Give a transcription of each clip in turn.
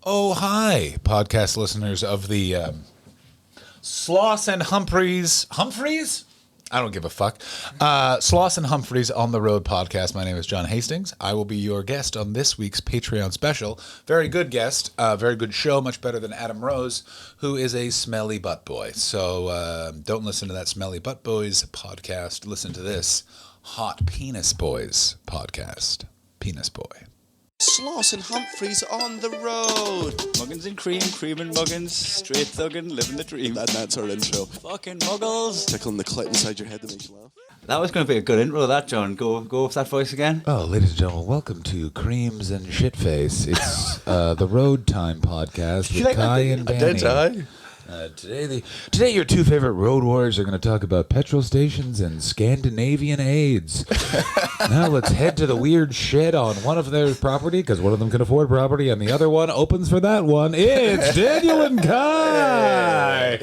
Oh, hi, podcast listeners of the Sloss and Humphries. Humphries? I don't give a fuck. Sloss and Humphries on the Road podcast. My name is John Hastings. I will be your guest on this week's Patreon special. Very good guest, very good show, much better than Adam Rose, who is a smelly butt boy. So don't listen to that Smelly Butt Boys podcast. Listen to this Hot Penis Boys podcast. Penis Boy. Sloss and Humphries on the road. Muggins and Cream, Cream and Muggins, straight thuggin', living the dream. And that's our intro. Fucking muggles. Tickling the clit inside your head that makes you laugh. That was going to be a good intro, that, John. Go with that voice again. Oh, ladies and gentlemen, welcome to Creams and Shitface. It's the Road Time podcast with Kai and Danny. Did I? Today your two favorite road warriors are going to talk about petrol stations and Scandinavian AIDS. Now let's head to the weird shed on one of their property, because one of them can afford property and the other one opens for that one. It's Daniel and Kai.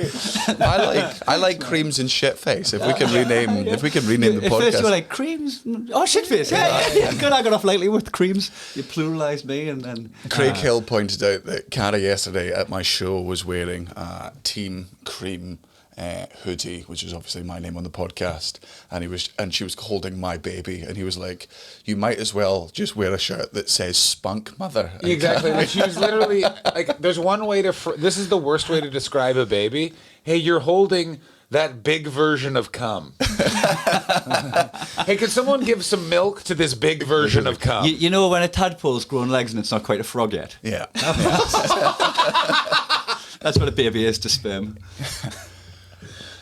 I like creams and shitface. If we can rename the podcast. First you were like, creams? Oh, shitface. Yeah. Good, I got off lightly with creams. You pluralised me and Craig Hill pointed out that Cara yesterday at my show was wearing Team Cream hoodie, which is obviously my name on the podcast, and she was holding my baby, and he was like, "You might as well just wear a shirt that says Spunk Mother." Exactly. Like, she was literally like, "There's one way to. This is the worst way to describe a baby. Hey, you're holding that big version of cum. Hey, can someone give some milk to this big version of cum? You know when a tadpole's grown legs and it's not quite a frog yet? Yeah. That's what a baby is to sperm.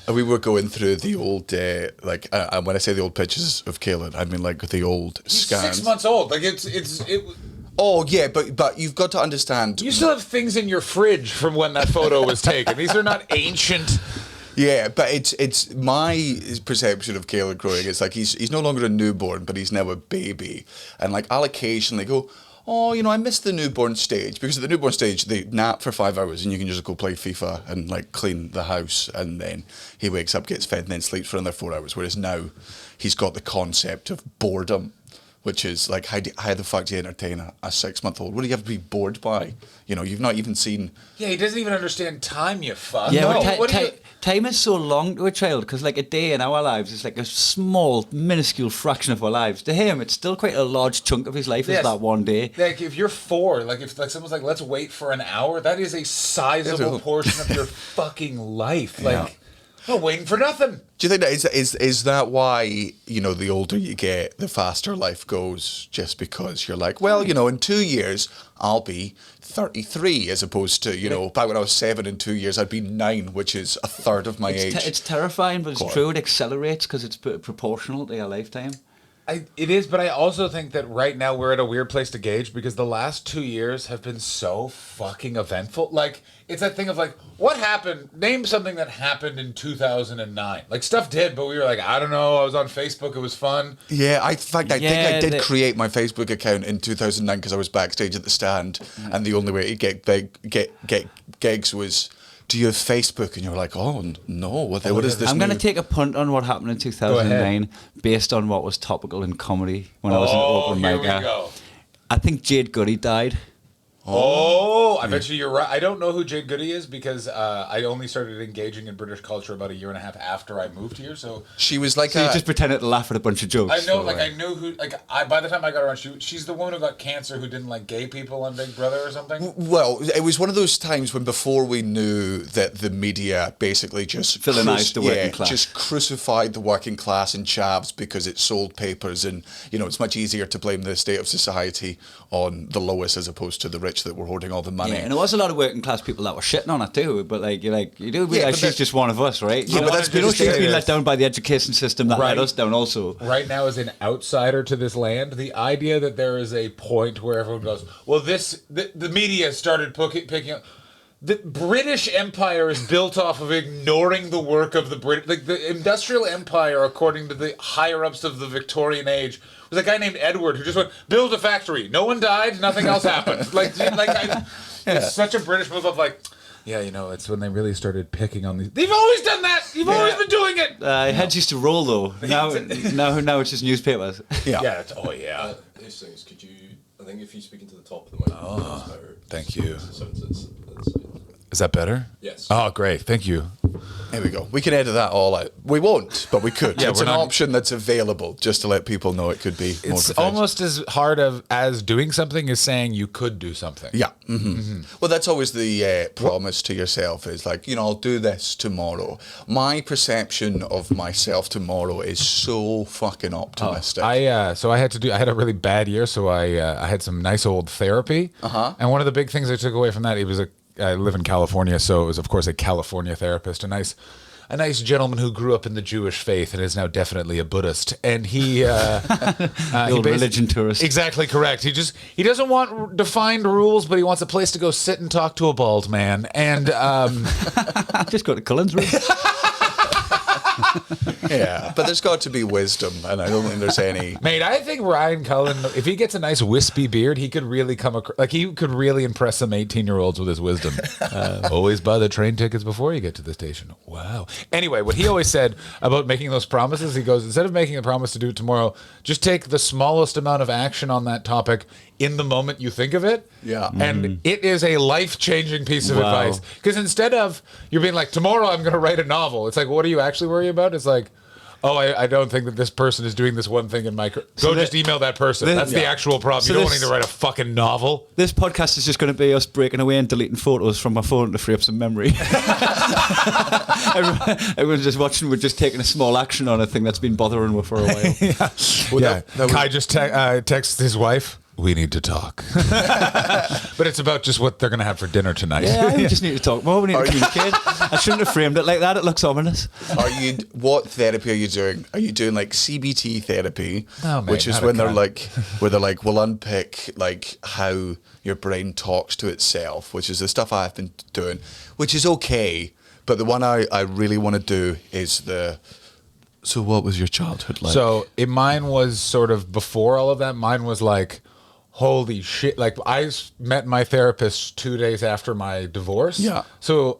We were going through the old, and when I say the old pictures of Caleb, I mean like the old He's scans. 6 months old. Like it. Oh yeah, but you've got to understand. You still have things in your fridge from when that photo was taken. These are not ancient. Yeah, but it's my perception of Caleb growing. It's like he's no longer a newborn, but he's now a baby, and like I'll occasionally go, oh, I missed the newborn stage, because at the newborn stage they nap for 5 hours and you can just go play FIFA and like clean the house, and then he wakes up, gets fed, and then sleeps for another 4 hours. Whereas now he's got the concept of boredom, which is like, how the fuck do you entertain a 6-month-old? What do you have to be bored by? You've not even seen. Yeah, he doesn't even understand time. You fuck. Yeah, no. time is so long to a child, because like a day in our lives is like a small, minuscule fraction of our lives. To him, it's still quite a large chunk of his life. Is that one day. Like if you're 4, like if like someone's like, let's wait for an hour, that is a sizable portion of your fucking life. Like, I'm waiting for nothing. Do you think that is that why, the older you get, the faster life goes, just because you're like, well, in 2 years I'll be 33, as opposed to, back when I was 7, in 2 years I'd be 9, which is a third of my age. It's terrifying, but it's true. It accelerates because it's proportional to your lifetime. It is, but I also think that right now we're at a weird place to gauge, because the last 2 years have been so fucking eventful. Like, it's that thing of like, what happened? Name something that happened in 2009. Like, stuff did, but we were like, I don't know. I was on Facebook. It was fun. Yeah, I think I did create my Facebook account in 2009 because I was backstage at the stand, and the only way to get gigs was, do you have Facebook? And you're like, oh no, what is this? I'm going to take a punt on what happened in 2009 based on what was topical in comedy when I was an open mic. I think Jade Goody died. Oh, I bet you're right. I don't know who Jade Goody is, because I only started engaging in British culture about 1.5 years after I moved here. So she was like, you just pretended to laugh at a bunch of jokes. I know, I knew who. By the time I got around, she's the woman who got cancer, who didn't like gay people on Big Brother or something. Well, it was one of those times when, before we knew that the media basically just villainized the working class, just crucified the working class in chavs because it sold papers, and it's much easier to blame the state of society on the lowest as opposed to the rich that were hoarding all the money. Yeah, and there was a lot of working class people that were shitting on it too. But you do realize she's just one of us, right? Yeah, but that's she's been let down by the education system that let us down also. Right now, as an outsider to this land, the idea that there is a point where everyone goes, well, the media started picking up. The British Empire is built off of ignoring the work of the British. Like, the industrial empire, according to the higher-ups of the Victorian age, was a guy named Edward who just went, build a factory. No one died, nothing else happened. It's such a British move of like, yeah, it's when they really started picking on these. They've always done that. You've always been doing it. Heads used to roll though. Now it's just newspapers. Yeah. Hastings, could you? I think if you speak into the top of the microphone, it's better. Thank you. So Is that better? Yes. Oh, great. Thank you. There we go. We can edit that all out. We won't, but we could. Yeah, It's we're an not- option that's available just to let people know it could be more It's professional. almost as hard as doing something as saying you could do something. Yeah. Well, that's always the promise to yourself is like, I'll do this tomorrow. My perception of myself tomorrow is so fucking optimistic. I had a really bad year, so I had some nice old therapy. And one of the big things I took away from that, I live in California, so it was of course a California therapist, a nice gentleman who grew up in the Jewish faith and is now definitely a Buddhist. And he old religion tourist. Exactly correct. He doesn't want defined rules, but he wants a place to go sit and talk to a bald man. And Just go to Cullen's room. Yeah, but there's got to be wisdom, and I don't think there's any. mate, I think Ryan Cullen, if he gets a nice wispy beard, he could really he could really impress some 18-year-olds with his wisdom. Always buy the train tickets before you get to the station. Wow. Anyway, what he always said about making those promises, he goes, instead of making a promise to do it tomorrow, just take the smallest amount of action on that topic in the moment you think of it. Yeah. And it is a life-changing piece of Wow. advice. Because instead of you're being like, tomorrow I'm going to write a novel, it's like, what are you actually worried about? It's like, oh, I don't think that this person is doing this one thing in my... just email that person. That's the actual problem. So you don't this- need to write a fucking novel. This podcast is just going to be us breaking away and deleting photos from my phone to free up some memory. Everyone's just watching. We're just taking a small action on a thing that's been bothering me for a while. Yeah. that would- Kai just texts his wife, we need to talk. But it's about just what they're going to have for dinner tonight. Yeah, we just need to talk more. We need to communicate. I shouldn't have framed it like that. It looks ominous. What therapy are you doing? Are you doing like CBT therapy, No, mate, which is not a when they're cunt. like, where they're like, we'll unpick like how your brain talks to itself, which is the stuff I've been doing, which is okay. But the one I really want to do is so what was your childhood like? So mine was sort of before all of that. Mine was like, holy shit! Like met my therapist 2 days after my divorce. Yeah. So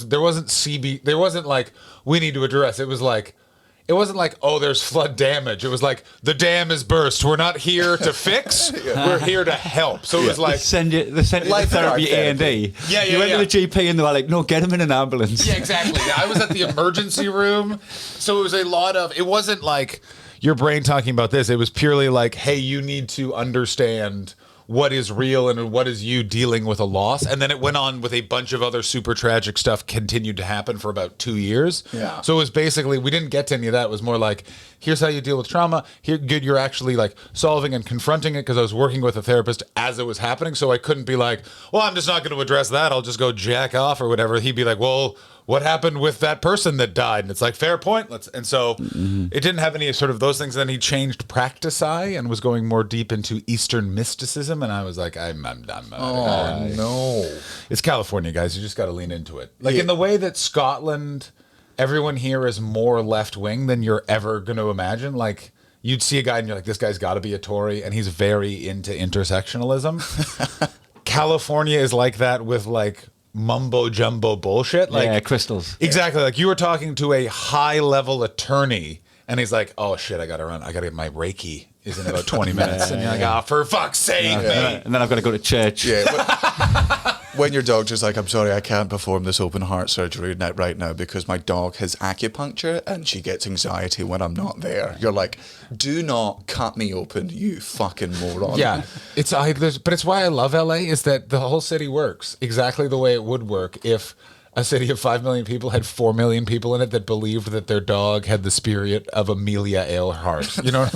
there wasn't like we need to address. It wasn't like oh there's flood damage. It was like the dam is burst. We're not here to fix. We're here to help. So it was like They send you to Life therapy art A&E. Yeah, You went to the GP and they were like, no, get him in an ambulance. yeah, exactly. I was at the emergency room. So it was a lot of. It wasn't like your brain talking about this. It was purely like, hey, you need to understand what is real and what is you dealing with a loss. And then it went on with a bunch of other super tragic stuff continued to happen for about 2 years. Yeah. So it was basically, we didn't get to any of that. It was more like, here's how you deal with trauma. Here, good, you're actually like solving and confronting it because I was working with a therapist as it was happening. So I couldn't be like, well, I'm just not going to address that. I'll just go jack off or whatever. He'd be like, well, what happened with that person that died? And it's like, fair point. And so it didn't have any sort of those things. Then he changed practice and was going more deep into Eastern mysticism. And I was like, I'm done. oh no. It's California, guys. You just got to lean into it. Like in the way that Scotland, everyone here is more left wing than you're ever going to imagine. Like you'd see a guy and you're like, this guy's got to be a Tory. And he's very into intersectionalism. California is like that with like mumbo jumbo bullshit. Like yeah, crystals. exactly. Like you were talking to a high level attorney and he's like, oh shit, I got to run. I got to get my Reiki is in about 20 minutes. And you're like, oh, for fuck's sake, mate. And then I've got to go to church. Yeah. When your doctor's like, I'm sorry, I can't perform this open heart surgery right now because my dog has acupuncture and she gets anxiety when I'm not there. You're like, do not cut me open, you fucking moron. Yeah, but it's why I love LA is that the whole city works exactly the way it would work if a city of 5 million people had 4 million people in it that believed that their dog had the spirit of Amelia Earhart. You know,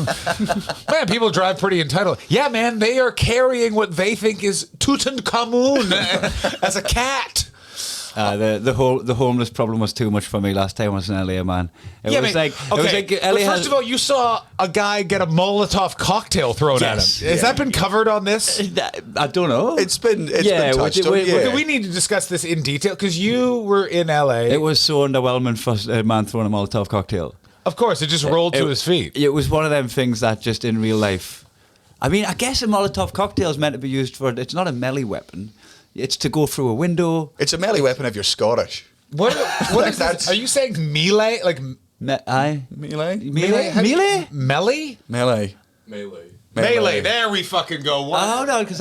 man, people drive pretty entitled. Yeah, man, they are carrying what they think is Tutankhamun as a cat. The homeless problem was too much for me last time I was in LA, man. It was mate. like LA First of all, you saw a guy get a Molotov cocktail thrown Yes. at him. Has that been covered on this? I don't know. It's been touched on. Okay, we need to discuss this in detail because you were in LA. It was so underwhelming for a man throwing a Molotov cocktail. Of course, it just rolled to his feet. It was one of them things that just in real life. I mean, I guess a Molotov cocktail is meant to be used for. It's not a melee weapon. It's to go through a window. It's a melee weapon if you're Scottish. What is this? Are you saying melee? Like Melee? Melee? Melee? Melee? Melee. Melee. Melee. There we fucking go. Oh no, because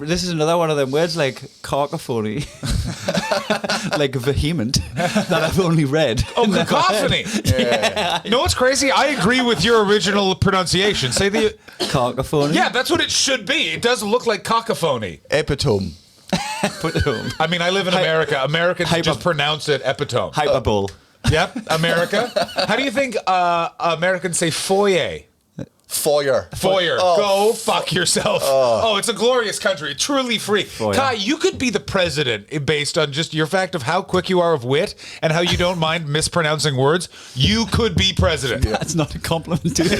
this is another one of them words like cacophony, like vehement, that I've only read. Oh, cacophony. Yeah. No, it's crazy. I agree with your original pronunciation. Say the Cacophony. Yeah, that's what it should be. It does look like cacophony. Epitome. Put it home. I mean, I live in America. Americans just pronounce it epitome. Hyperbole. Yep, America. How do you think Americans say foyer? Foyer. Foyer. Go fuck yourself. Oh, it's a glorious country. Truly free. Foyer. Kai, you could be the president based on just your fact of how quick you are of wit and how you don't mind mispronouncing words. You could be president. That's not a compliment to it.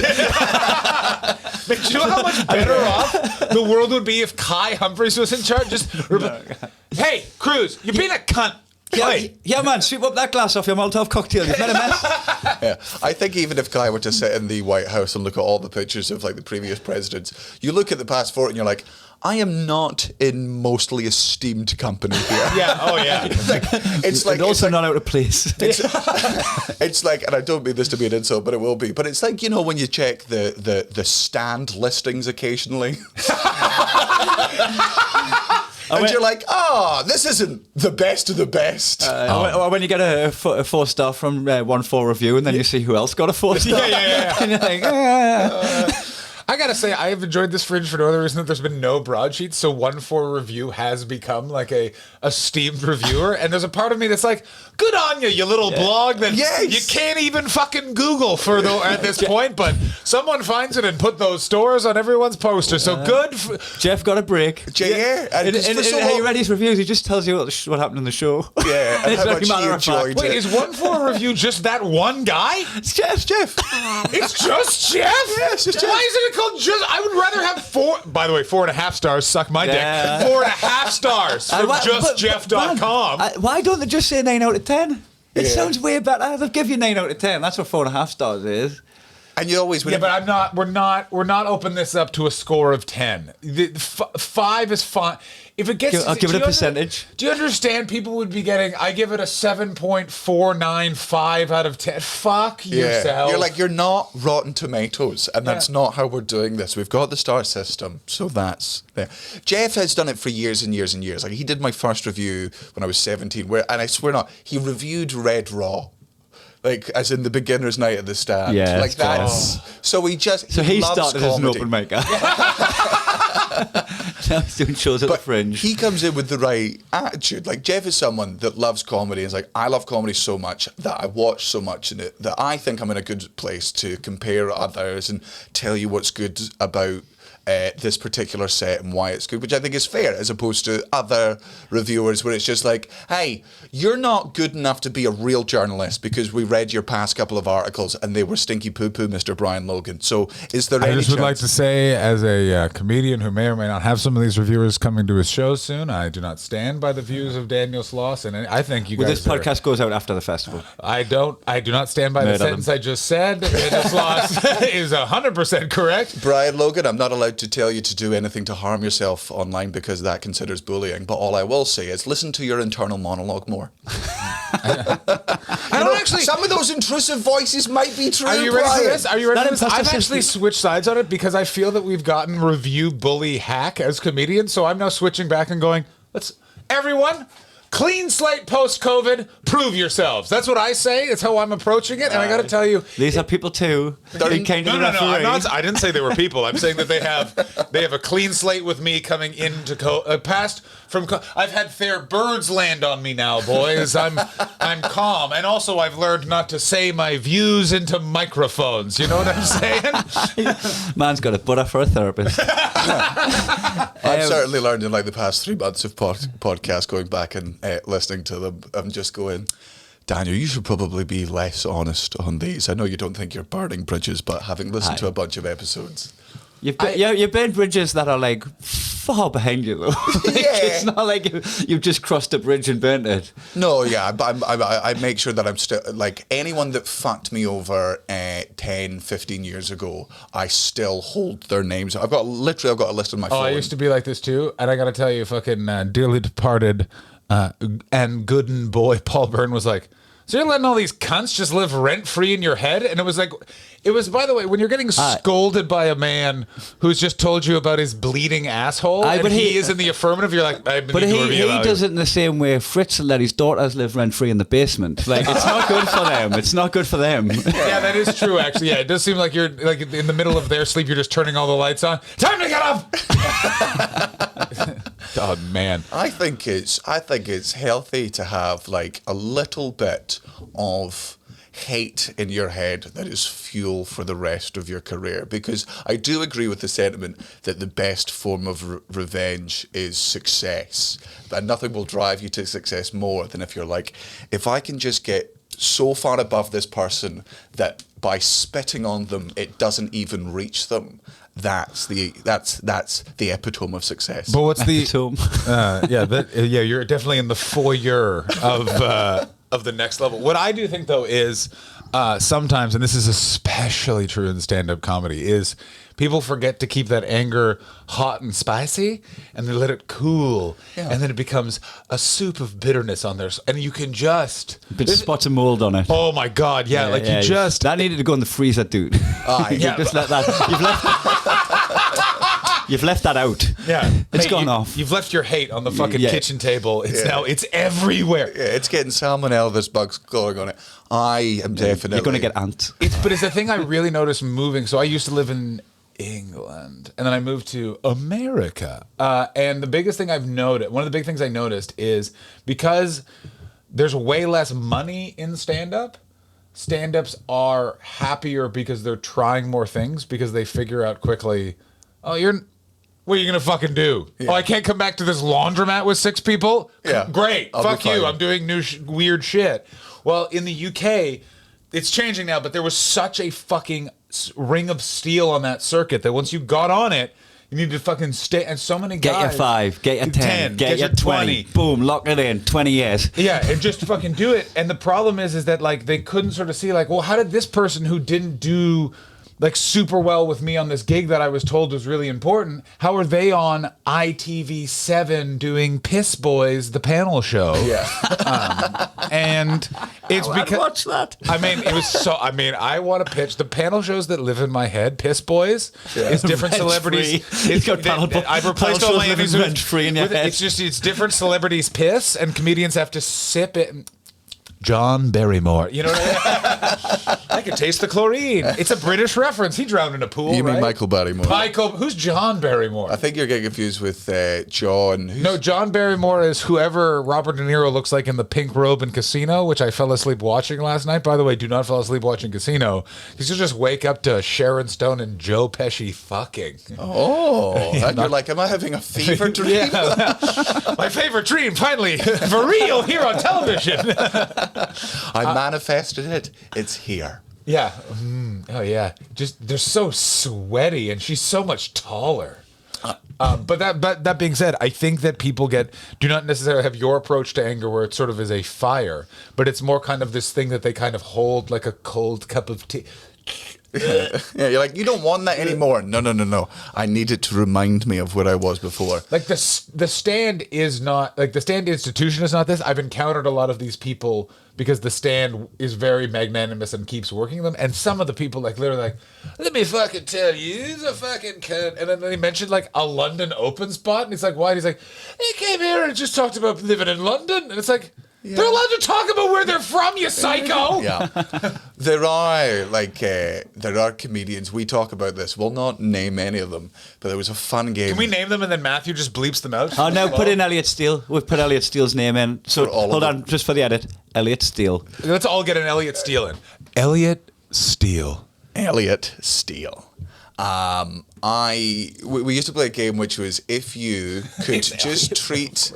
Do you know how much better off the world would be if Kai Humphries was in charge? Hey, Cruz, you're being a cunt. Yeah, man, sweep up that glass off your Molotov cocktail. You've made a mess. Yeah, I think even if Kai were to sit in the White House and look at all the pictures of like the previous presidents, you look at the past four and you're like, I am not in mostly esteemed company here. Yeah, oh yeah. It's like and also not out of place. It's like, and I don't mean this to be an insult, but it will be. But it's like, you know, when you check the stand listings occasionally. And you're like, this isn't the best of the best. Or when you get a 4-star from 1-4 review, and then you see who else got a 4-star. Yeah. And you're like, I gotta say, I have enjoyed this fringe for no other reason that there's been no broadsheets. So 1-4 review has become like a esteemed reviewer, and there's a part of me that's like, good on you, you little blog that you can't even fucking Google at this point. But someone finds it and put those stores on everyone's poster. So good. Jeff got a break. Yeah. And how you read his reviews, he just tells you what happened in the show. Yeah, and It's how very much matter he of fact. enjoyed Wait, it. is 1-4 review just that one guy? It's Jeff. It's just Jeff? Yeah, it's just Jeff. Why isn't it called just? I would rather have 4. By the way, 4.5 stars. Suck my dick. 4.5 stars from justjeff.com. Why don't they just say 9 out of 10? It Yeah. sounds way better. They'll give you 9 out of 10. That's what 4.5 stars is. And you always... Yeah, but I'm not. We're not opening this up to a score of 10. 5 is fine. If it gets, I'll give it a percentage. Do you understand? People would be getting. I give it a 7.495 out of 10. Fuck yourself. You're like, you're not Rotten Tomatoes, and that's not how we're doing this. We've got the star system, so that's there. Jeff has done it for years and years and years. Like, he did my first review when I was 17, and I swear not, he reviewed Red Raw. Like, as in the beginner's night at the stand. Yeah, like that's... So he loves started as an comedy. open micer. Now he's doing shows at the Fringe. He comes in with the right attitude. Like, Jeff is someone that loves comedy. It's like, I love comedy so much that I watch so much in it that I think I'm in a good place to compare others and tell you what's good about this particular set and why it's good, which I think is fair, as opposed to other reviewers where it's just like, hey, you're not good enough to be a real journalist because we read your past couple of articles and they were stinky poo-poo, Mr. Brian Logan. So is there any I just would chance- like to say, as a comedian who may or may not have some of these reviewers coming to his show soon, I do not stand by the views of Daniel Sloss, and I think you Well, guys. this podcast goes out after the festival. I do not stand by the sentence I just said. Daniel Sloss is 100% correct. Brian Logan, I'm not allowed to tell you to do anything to harm yourself online because that considers bullying. But all I will say is listen to your internal monologue more. I don't actually. Some of those intrusive voices might be true. Are you ready for this? Are you ready That for this? I've imposter actually syndrome. switched sides on it because I feel that we've gotten review bully hack as comedians. So I'm now switching back and going, everyone, clean slate post-COVID, prove yourselves. That's what I say. It's how I'm approaching it. And I got to tell you, These are people too. They came to no, the I'm referee. not. I didn't say they were people. I'm saying that they have a clean slate with me coming into past from. I've had fair birds land on me now, boys. I'm calm, and also I've learned not to say my views into microphones. You know what I'm saying? Man's got a butter for a therapist. I've certainly learned in like the past 3 months of podcast going back and listening to them. I'm just going, Daniel, you should probably be less honest on these. I know you don't think you're burning bridges, but having listened to a bunch of episodes, You've burned bridges that are like far behind you, though. It's not like you've just crossed a bridge and burnt it. No, yeah, but I make sure that I'm still, like, anyone that fucked me over 10, 15 years ago, I still hold their names. I've got a list on my phone. Oh, I used to be like this too, and I got to tell you, fucking dearly departed and good and boy Paul Byrne was like, So you're letting all these cunts just live rent-free in your head? And it was, by the way, when you're getting scolded by a man who's just told you about his bleeding asshole, and he is in the affirmative, you're like, but he does it in the same way Fritz let his daughters live rent-free in the basement. Like, it's not good for them. It's not good for them. Yeah, that is true, actually. Yeah, it does seem like you're, like, in the middle of their sleep, you're just turning all the lights on. Time to get up! Oh, man. I think it's healthy to have like a little bit of hate in your head that is fuel for the rest of your career, because I do agree with the sentiment that the best form of revenge is success, and nothing will drive you to success more than if you're like, if I can just get so far above this person that by spitting on them it doesn't even reach them. That's the epitome of success. But what's the epitome? You're definitely in the foyer of the next level. What I do think though is sometimes, and this is especially true in stand-up comedy, is people forget to keep that anger hot and spicy, and they let it cool, and then it becomes a soup of bitterness on there, and you can just spots of mold on it. Oh my god, that needed to go in the freezer, dude. Just let that. You've left that out. Yeah, it's gone off. You've left your hate on the fucking kitchen table. It's everywhere. Yeah, it's getting salmonella. There's bugs going on it. I am definitely. You're going to get ants. But it's a thing I really noticed moving. So I used to live in England, and then I moved to America. And the biggest thing I've noticed, one of the big things I noticed, is because there's way less money in stand-up. Stand-ups are happier because they're trying more things, because they figure out quickly, what are you going to fucking do? Yeah. Oh, I can't come back to this laundromat with 6 people? Yeah. Great. Fuck you. I'm doing new weird shit. Well, in the UK, it's changing now, but there was such a fucking ring of steel on that circuit that once you got on it, you needed to fucking stay. And so many guys. Get your 5, get your 10, get your 20. Boom, lock it in, 20 years. Yeah, and just fucking do it. And the problem is that, like, they couldn't sort of see, like, well, how did this person who didn't do like super well with me on this gig that I was told was really important, how are they on ITV7 doing Piss Boys, the panel show? Yeah. And it's because watch that. I mean, it was so. I mean, I want to pitch the panel shows that live in my head. Piss Boys is different celebrities. I've replaced all my enemies rent free in your head. It's different celebrities piss, and comedians have to sip it. John Barrymore. You know what I mean? I could taste the chlorine. It's a British reference. He drowned in a pool, You mean right? Michael Barrymore? Who's John Barrymore? I think you're getting confused with John. No, John Barrymore is whoever Robert De Niro looks like in the pink robe in Casino, which I fell asleep watching last night. By the way, do not fall asleep watching Casino, because you'll just wake up to Sharon Stone and Joe Pesci fucking. Oh, and you're like, am I having a fever dream? My favorite dream, finally, for real, here on television. I manifested it. It's here. Yeah. Oh, yeah. Just they're so sweaty, and she's so much taller. But that being said, I think that people do not necessarily have your approach to anger, where it sort of is a fire, but it's more kind of this thing that they kind of hold like a cold cup of tea. Yeah, you're like, you don't want that anymore. No. I need it to remind me of where I was before. Like the stand is not, like the stand institution is not this. I've encountered a lot of these people because the stand is very magnanimous and keeps working them. And some of the people like literally like, let me fucking tell you, he's a fucking cunt. And then they mentioned like a London open spot, and he's like, why? And he's like, he came here and just talked about living in London. And it's like, yeah. They're allowed to talk about where they're from, you psycho. Yeah, there are comedians. We talk about this. We'll not name any of them, but there was a fun game. Can we name them and then Matthew just bleeps them out? Oh no, put in Elliott Steele. We've put Elliott Steele's name in. So hold on, just for the edit, Elliott Steele. Let's all get an Elliott Steele in. Elliott Steele. Elliott Steele. We used to play a game which was, if you could just treat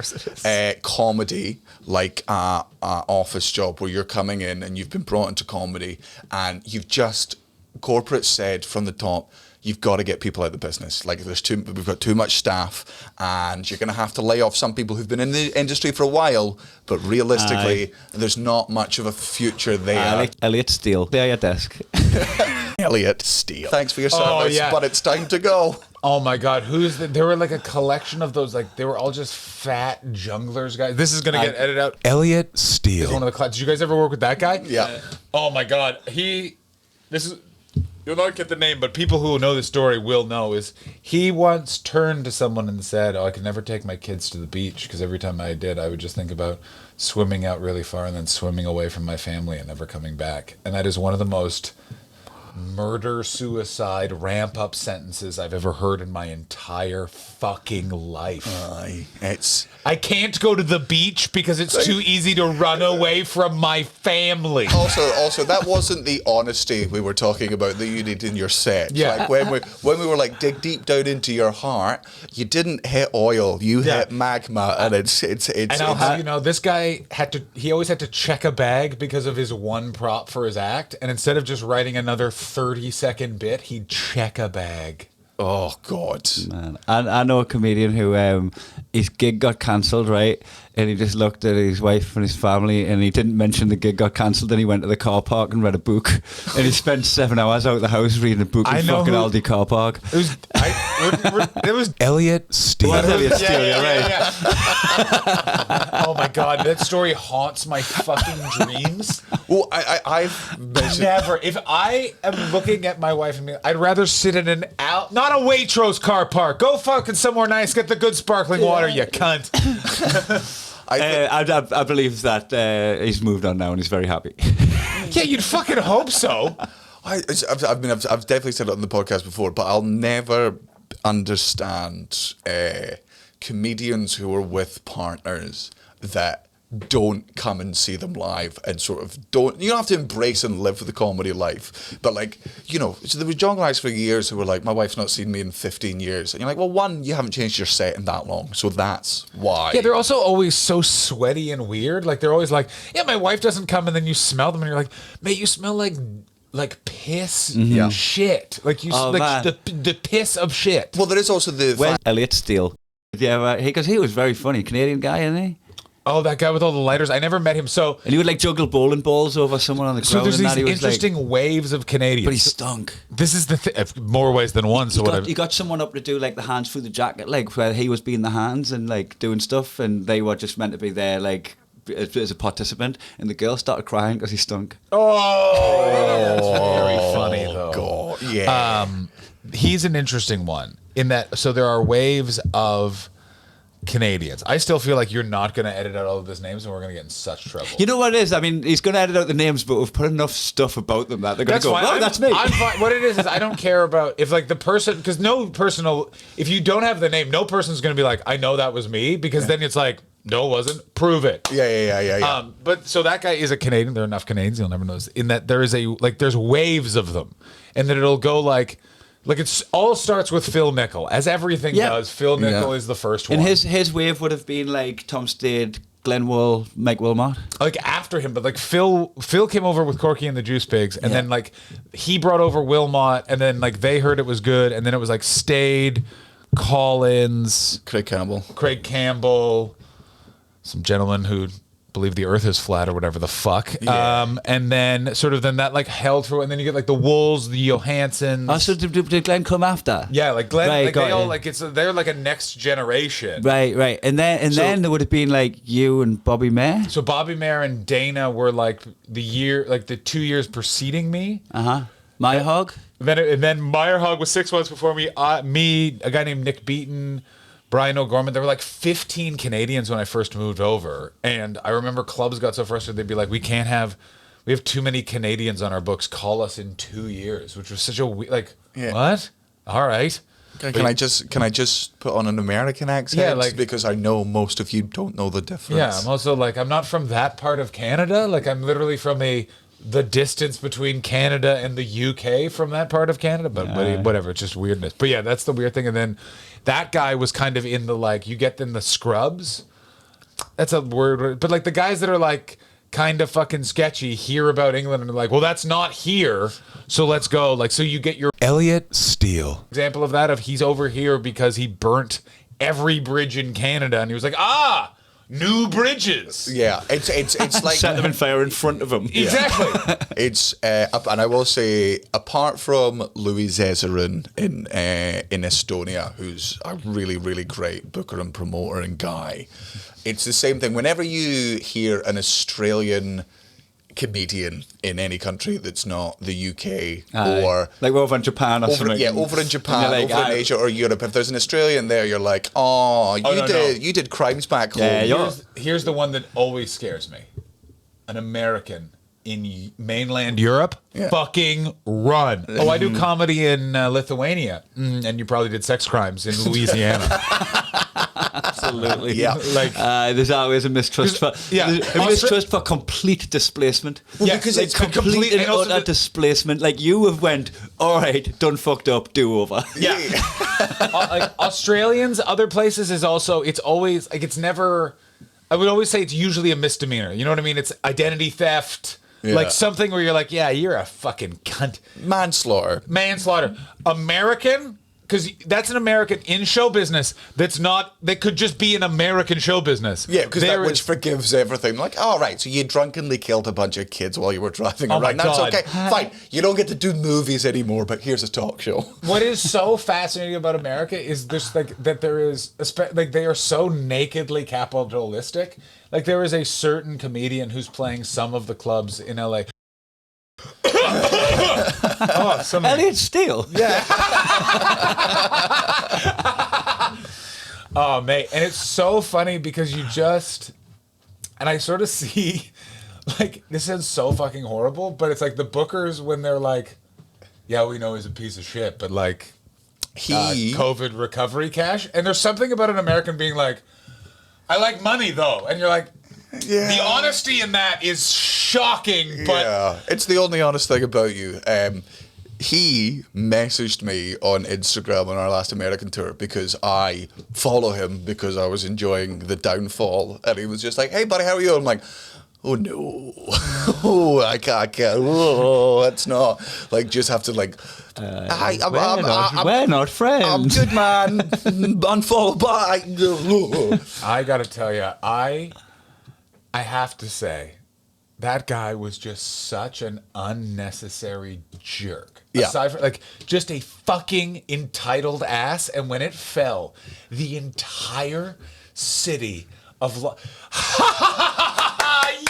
comedy like a office job where you're coming in and you've been brought into comedy and you've just, corporate said from the top, you've got to get people out of the business. Like we've got too much staff, and you're going to have to lay off some people who've been in the industry for a while, but realistically, there's not much of a future there. Elliott Steele, there your desk. Elliott Steele. Thanks for your service, but it's time to go. Oh my God, they were like a collection of those, like they were all just fat junglers guys. This is gonna get edited out. Elliott Steele is one of the did you guys ever work with that guy? Yeah. Oh my God, you'll not get the name, but people who know the story will know, is he once turned to someone and said, I could never take my kids to the beach because every time I did, I would just think about swimming out really far and then swimming away from my family and never coming back. And that is one of the most murder, suicide, ramp up sentences I've ever heard in my entire fucking life. I can't go to the beach because it's too easy to run away from my family. Also, that wasn't the honesty we were talking about that you need in your set. Yeah. Like when we were like, dig deep down into your heart, you didn't hit oil, you hit magma, and it's. And I'll have you know, this guy he always had to check a bag because of his one prop for his act, and instead of just writing another 30-second bit, he'd check a bag. Oh God, man! I know a comedian who his gig got cancelled, right? And he just looked at his wife and his family, and he didn't mention the gig got cancelled. Then he went to the car park and read a book, and he spent 7 hours out of the house reading a book in fucking Aldi car park. It was Elliott Steve. Well, Elliott Steel, yeah. Oh my God, that story haunts my fucking dreams. Well, I've mentioned... Never. If I am looking at my wife and me, I'd rather sit in not a Waitrose car park. Go fucking somewhere nice. Get the good sparkling water, you cunt. I believe that he's moved on now and he's very happy. Yeah, you'd fucking hope so. I've definitely said it on the podcast before, but I'll never understand comedians who are with partners that don't come and see them live and sort of you don't have to embrace and live the comedy life, but like, you know, so there was John guys for years who were like, my wife's not seen me in 15 years, and you're like, well, one, you haven't changed your set in that long, so that's why. Yeah, they're also always so sweaty and weird. Like they're always like, yeah, my wife doesn't come, and then you smell them and you're like, mate, you smell like piss and shit. Like you the piss of shit. Well, there is also the Elliott Steele. Yeah, because he was very funny, Canadian guy, isn't he? Oh, that guy with all the lighters. I never met him. So and he would like juggle bowling balls over someone on the ground. So there's and these that. He was interesting waves of Canadians. But he stunk. This is the more ways than one. So he got someone up to do like the hands through the jacket, like where he was being the hands and like doing stuff, and they were just meant to be there like as a participant, and the girl started crying because he stunk. Oh, that's very funny though. God, yeah. He's an interesting one in that. So there are waves of Canadians. I still feel like you're not going to edit out all of his names, and we're going to get in such trouble. You know what it is? I mean, he's going to edit out the names, but we've put enough stuff about them that they're going to go, oh, that's me. I'm fine. What it is I don't care about if like the person, because no personal, if you don't have the name, no person's going to be like, I know that was me, because then it's like, no, it wasn't. Prove it. Yeah. But so that guy is a Canadian. There are enough Canadians, you'll never know this, in that there is there's waves of them, and that it'll go like it's all starts with Phil Nickel, as everything does. Phil Nickel is the first one. And his wave would have been like Tom Stade, Glenn Wool, Mike Wilmot. Like after him, but like Phil came over with Corky and the Juice Pigs, and then like he brought over Wilmot, and then like they heard it was good, and then it was like Stade, Collins, Craig Campbell, some gentleman who believe the earth is flat or whatever the fuck. And then that like held through, and then you get like the Wolves, the Johanssons. Oh, so did Glenn come after? Yeah, like Glenn, right, like they all like they're like a next generation. Right. And then there would have been like you and Bobby Mayer. So Bobby Mayer and Dana were like the 2 years preceding me. Meyerhog. Then Meyerhog was 6 months before me. Me, a guy named Nick Beaton, Brian O'Gorman. There were like 15 Canadians when I first moved over, and I remember clubs got so frustrated they'd be like, we have too many Canadians on our books, call us in 2 years, which was such a what? All right. Can I just put on an American accent? Yeah, like, because I know most of you don't know the difference. Yeah, I'm also like, I'm not from that part of Canada. Like I'm literally from the distance between Canada and the UK from that part of Canada, but whatever, it's just weirdness. But yeah, that's the weird thing. And then that guy was kind of in the like, you get in the scrubs. That's a word, but like the guys that are like kind of fucking sketchy hear about England and are like, well, that's not here, so let's go. Like, so you get your Elliott Steele example of that, of he's over here because he burnt every bridge in Canada, and he was like, new bridges. Yeah, it's like Set them in fire in front of them. Exactly. It's and I will say, apart from Louis Zezerin in Estonia, who's a really, really great booker and promoter and guy, it's the same thing. Whenever you hear an Australian comedian in any country that's not the UK or like we're over in Japan or something. Yeah, over in Japan, like, over in Asia or Europe. If there's an Australian there, you're like, you did crimes back home. Yeah, Here's the one that always scares me. An American in mainland Europe, fucking run. Oh, I do comedy in Lithuania, and you probably did sex crimes in Louisiana. Absolutely. Yeah. Like there's always a mistrust for mistrust for complete displacement. Yeah, because like it's complete and and also utter displacement. Like you have went, all right, done fucked up, do over. Yeah. Like Australians, other places is also, it's always, like it's never, I would always say it's usually a misdemeanor. You know what I mean? It's identity theft. Yeah. Like something where you're like, yeah, you're a fucking cunt. Manslaughter. American, because that's an American in show business that's not, that could just be an American show business. Yeah, because that which forgives everything. Like, all right, so you drunkenly killed a bunch of kids while you were driving Oh my around. That's God. okay. Fine. You don't get to do movies anymore, but here's a talk show. What is so fascinating about America is just like that there is, like they are so nakedly capitalistic. Like there is a certain comedian who's playing some of the clubs in LA. Oh, Elliott Steele. Yeah. Oh, mate. And it's so funny because you just, and I sort of see, like, this sounds so fucking horrible, but it's like the bookers when they're like, yeah, we know he's a piece of shit, but like, COVID recovery cash. And there's something about an American being like, I like money though. And you're like, Yeah. the honesty in that is shocking, but Yeah, it's the only honest thing about you. He messaged me on Instagram on our last American tour because I follow him because I was enjoying the downfall, and he was just like, "Hey, buddy, how are you?" I'm like, "Oh no, oh I can't. Oh, that's not like just have to like." We're not friends. I'm good, man. Unfollow, bye. I gotta tell you, I have to say, that guy was just such an unnecessary jerk. Yeah. Aside from, like, just a fucking entitled ass. And when it fell, the entire city of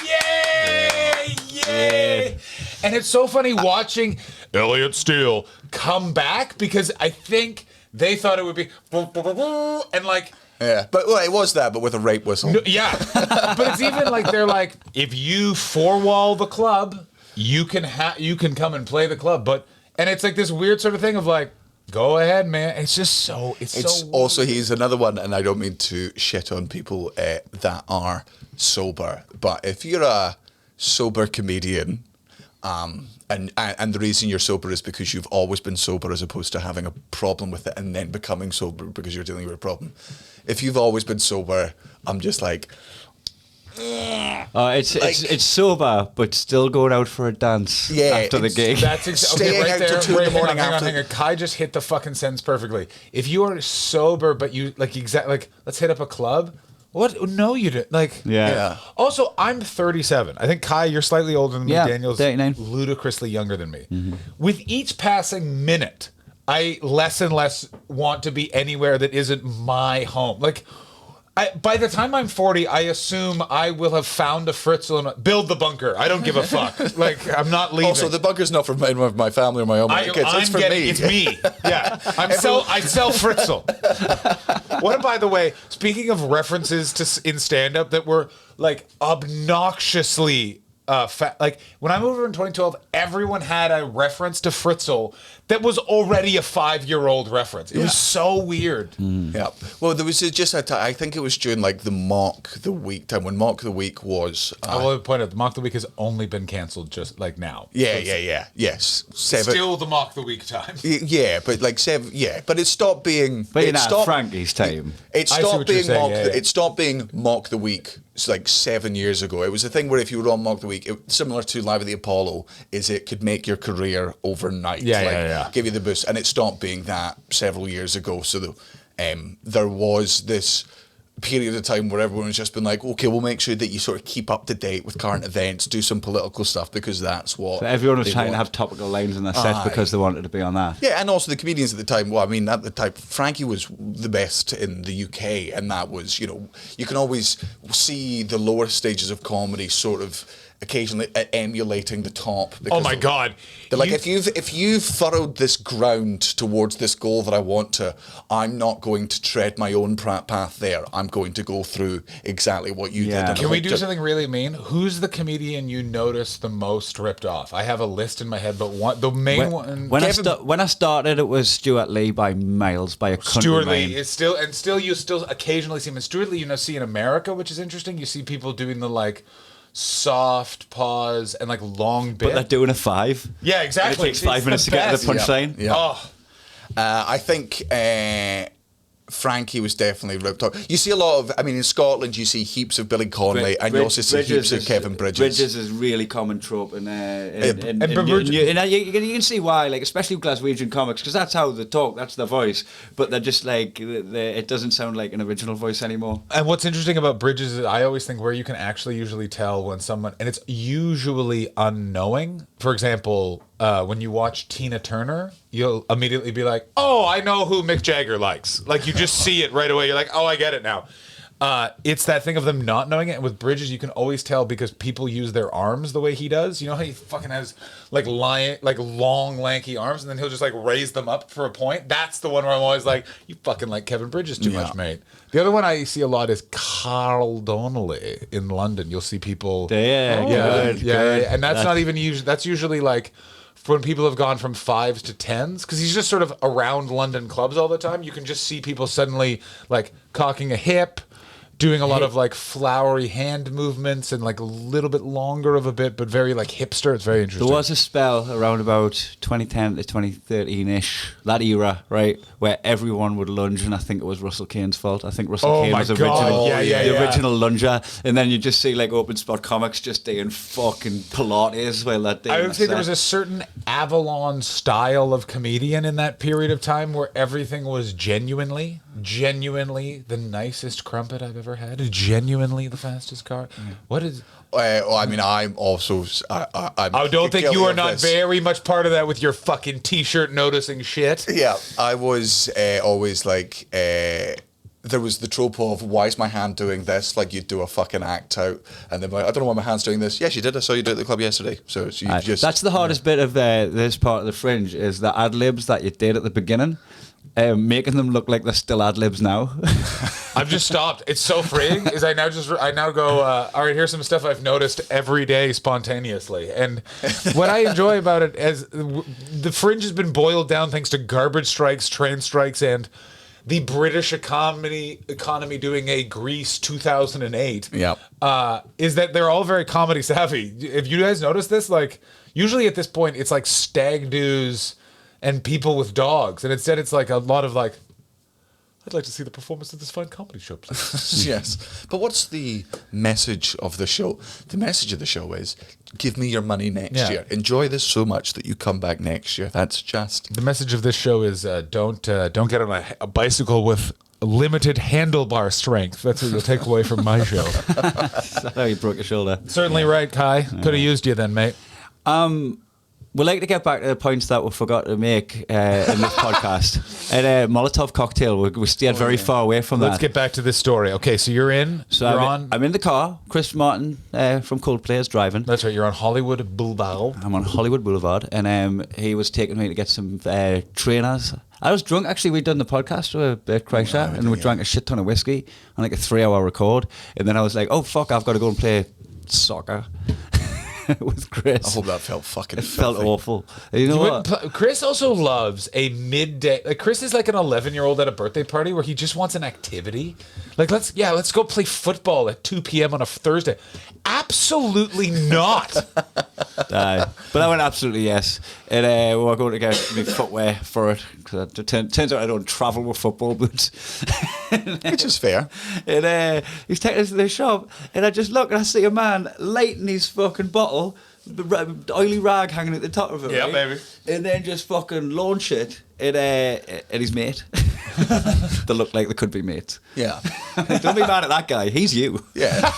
yay! Yay! And it's so funny watching Elliott Steele come back because I think they thought it would be and like. Yeah, but well, it was that, but with a rape whistle. No, yeah, but it's even like they're like, if you four-wall the club, you can come and play the club. But and it's like this weird sort of thing of like, go ahead, man. It's just so it's so also he's another one, and I don't mean to shit on people that are sober, but if you're a sober comedian, and the reason you're sober is because you've always been sober as opposed to having a problem with it and then becoming sober because you're dealing with a problem. If you've always been sober, I'm just like, it's sober, but still going out for a dance after the gig. That's Staying right out there. till 2 in the morning hang on, after. hang on. Kai just hit the fucking sentence perfectly. If you are sober, but you like let's hit up a club. What? No, you didn't. Like, Yeah. Also, I'm 37. I think, Kai, you're slightly older than me. Yeah, Daniel's 39. ludicrously younger than me. With each passing minute, I less and less want to be anywhere that isn't my home. Like, by the time I'm 40, I assume I will have found a Fritzl and build the bunker. I don't give a fuck. Like, I'm not leaving. also the bunker's not for my family or my own kids. It's for me. It's me. Yeah, I sell Fritzl. What, by the way, speaking of references to in stand-up that were like obnoxiously like when I moved over in 2012, everyone had a reference to Fritzl that was already a 5-year-old reference. It was so weird. Yeah. Well, there was just I think it was during like the Mock the Week time when Mock the Week was. I will point out the Mock the Week has only been cancelled just like now. Yes. 7. Still the Mock the Week time. Yeah, but like 7. Yeah, but it stopped being. But it you're not stopped, Frankie's time. It I see stopped what you're being saying, Mock. yeah. It stopped being Mock the Week. It's like 7 years ago. It was a thing where if you were on Mock the Week, similar to Live at the Apollo, is it could make your career overnight. Yeah. Give you the boost, and it stopped being that several years ago. So there was this period of time where everyone's just been like, okay, we'll make sure that you sort of keep up to date with current events, do some political stuff, because that's what So everyone was they trying to want. have topical lines in their set because they wanted to be on that. Yeah, and also the comedians at the time. Well, I mean, at the time, Frankie was the best in the UK, and that was, you know, you can always see the lower stages of comedy sort of occasionally emulating the top. Oh my God! They're like, if you've furrowed this ground towards this goal that I want to, I'm not going to tread my own path there. I'm going to go through exactly what you did. And Can we hope do to- something really mean? Who's the comedian you notice the most ripped off? I have a list in my head, but the main one. When I started, it was Stuart Lee by miles, by a country Stuart mile. Lee is still you still occasionally see him. And Stuart Lee, see in America, which is interesting. You see people doing the like soft pause and like long bit. But they're doing a 5. Yeah, exactly. And it takes 5 minutes to get to the punchline. Yeah. Oh, I think Frankie was definitely ripped off. You see a lot of, I mean, in Scotland, you see heaps of Billy Connolly, and you also see heaps of Kevin Bridges. Bridges is really common trope, and Bridges- you can see why, like especially with Glaswegian comics, because that's how they talk, that's their voice. But they're just like it doesn't sound like an original voice anymore. and what's interesting about Bridges is I always think where you can actually usually tell when someone, and it's usually unknowing. For example, when you watch Tina Turner, you'll immediately be like, "Oh, I know who Mick Jagger likes." Like you just see it right away. You're like, "Oh, I get it now." It's that thing of them not knowing it. And with Bridges, you can always tell because people use their arms the way he does. You know how he fucking has like long, lanky arms, and then he'll just like raise them up for a point. That's the one where I'm always like, "You fucking like Kevin Bridges too much, mate." The other one I see a lot is Carl Donnelly in London. You'll see people. Good. And that's not even usually. That's usually like when people have gone from 5s to 10s, because he's just sort of around London clubs all the time. You can just see people suddenly like cocking a hip, doing a lot of like flowery hand movements and like a little bit longer of a bit, but very like hipster. It's very interesting. There was a spell around about 2010 to 2013-ish, that era, right, where everyone would lunge, and I think it was Russell Kane's fault. I think Russell Kane my was God. the original lunger, and then you just see like open spot comics just doing fucking Pilates while that day. I would say there was a certain Avalon style of comedian in that period of time where everything was genuinely the nicest crumpet I've ever had, genuinely the fastest car. What is? I mean, I'm also. I'm I don't think you guilty are of not this. very much part of that with your fucking t-shirt noticing shit. Yeah, I was always like. There was the trope of, why is my hand doing this? Like, you'd do a fucking act out, and then like, I don't know why my hand's doing this. Yes, you did. I saw you do it at the club yesterday. So you just. That's the hardest bit of this part of the Fringe, is the ad-libs that you did at the beginning. Making them look like they're still ad-libs now. I've just stopped. It's so freeing. Is I now go. All right, here's some stuff I've noticed every day spontaneously, and what I enjoy about it is the Fringe has been boiled down thanks to garbage strikes, train strikes, and the British economy doing a Grease 2008. Yep. Is that they're all very comedy savvy. If you guys notice this, like usually at this point it's like stag doos and people with dogs, and instead it's like a lot of like, I'd like to see the performance of this fine comedy show, please. Yes. But what's the message of the show? The message of the show is, give me your money next year. Enjoy this so much that you come back next year. That's just... The message of this show is don't get on a bicycle with limited handlebar strength. That's what you'll take away from my show. Oh, you broke your shoulder. Certainly right, Kai. Could have used you then, mate. We'd like to get back to the points that we forgot to make in this podcast. And Molotov cocktail, we stayed very far away from that. Let's get back to this story. Okay, so you're in. So you're I'm in the car. Chris Martin from Coldplay is driving. That's right. You're on Hollywood Boulevard. I'm on Hollywood Boulevard, and he was taking me to get some trainers. I was drunk. Actually, we'd done the podcast with Kreischer, and we drank a shit ton of whiskey on like a 3-hour record. And then I was like, oh, fuck, I've got to go and play soccer with Chris. I hope that felt fucking It felt filthy. awful. You know what? Chris also loves a midday. Like Chris is like an 11-year-old at a birthday party where he just wants an activity. Like let's go play football at 2 p.m. on a Thursday. Absolutely not. But I went absolutely yes. And we were going to get my footwear for it. Cause it turns out I don't travel with football boots. Which is fair. And he's taking us to the shop, and I just look and I see a man lighting his fucking bottle, the oily rag hanging at the top of it. Yeah, right? baby. And then just fucking launch it at his mate. They look like they could be mates. Yeah. Don't be mad at that guy. He's you. Yeah.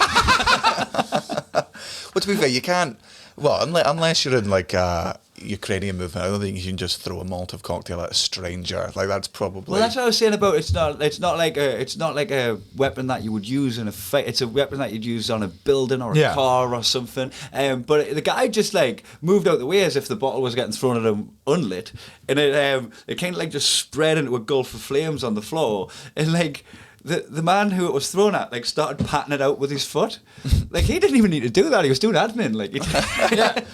Well, to be fair, you can't. Well, unless you're in like a Ukrainian movement, I don't think you can just throw a Molotov cocktail at a stranger. Like that's probably. Well, that's what I was saying about it's not like a weapon that you would use in a fight. It's a weapon that you'd use on a building or a car or something. But the guy just like moved out the way as if the bottle was getting thrown at him unlit, and it kind of like just spread into a gulf of flames on the floor, and like. The man who it was thrown at like started patting it out with his foot. Like he didn't even need to do that. He was doing admin. Like yeah.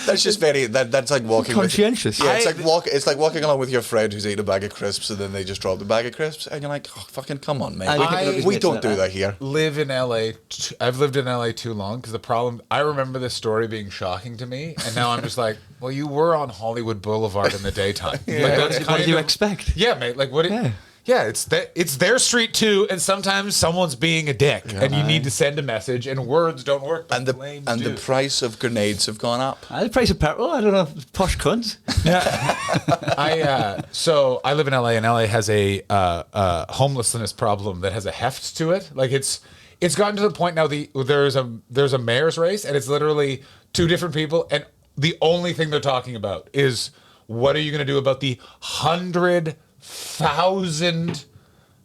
That's just very. That's like walking. Conscientious. Yeah, it's like walking along with your friend who's eating a bag of crisps and then they just drop the bag of crisps and you're like, oh, fucking come on, mate. We don't do that here. Live in LA. I've lived in LA too long because the problem. I remember this story being shocking to me, and now I'm just like, well, you were on Hollywood Boulevard in the daytime. Yeah. Like, that's What do you expect? Yeah, mate. Like what? Yeah, it's their street too, and sometimes someone's being a dick, and you need to send a message, and words don't work. And the price of grenades have gone up. The price of petrol, I don't know, posh cunts. Yeah. So I live in LA, and LA has a homelessness problem that has a heft to it. Like it's gotten to the point now. There's a mayor's race, and it's literally two different people, and the only thing they're talking about is what are you going to do about the 100,000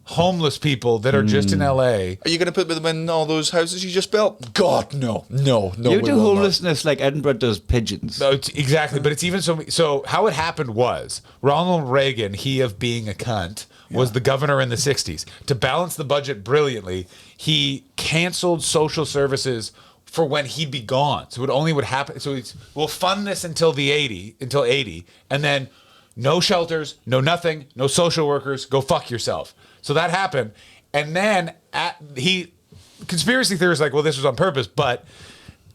homeless people that are just in LA. Are you going to put them in all those houses you just built? God, no. You do homelessness like Edinburgh does pigeons. No, exactly, but it's even so how it happened was Ronald Reagan, he of being a cunt, was the governor in the 60s. To balance the budget brilliantly, he canceled social services for when he'd be gone. So it only would happen. So we'll fund this until 80, and then no shelters, no nothing, no social workers, go fuck yourself. So that happened. And then conspiracy theorists like, well, this was on purpose, but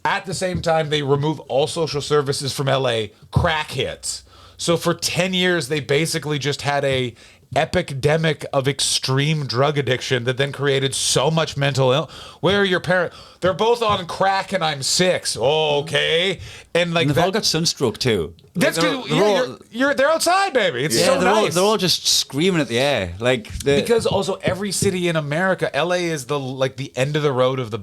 at the same time, they remove all social services from LA, crack hits. So for 10 years, they basically just had a epidemic of extreme drug addiction that then created so much mental illness. Where are your parents? They're both on crack and I'm 6. Oh, okay. And like they've all got sunstroke too. That's good. They're outside, baby. It's so nice. They're all just screaming at the air, because also every city in America, LA is the end of the road of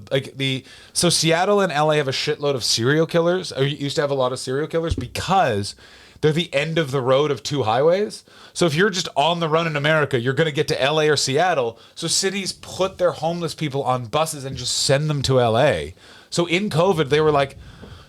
so Seattle and LA have a shitload of serial killers. Or used to have a lot of serial killers because they're the end of the road of 2 highways. So if you're just on the run in America, you're going to get to LA or Seattle. So cities put their homeless people on buses and just send them to LA. So in COVID, they were like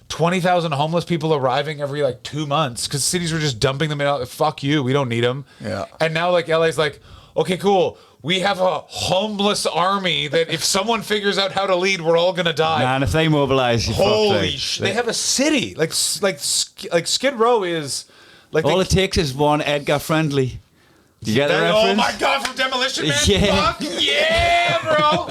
20,000 homeless people arriving every 2 months because cities were just dumping them in. Fuck you, we don't need them. Yeah. And now LA's like, okay, cool. We have a homeless army that if someone figures out how to lead, we're all gonna die. Man, if they mobilize, you holy shit! They have a city like Skid Row is like all it takes is one Edgar Friendly. You get the reference? Oh my god, from Demolition Man! Yeah. Fuck yeah, bro!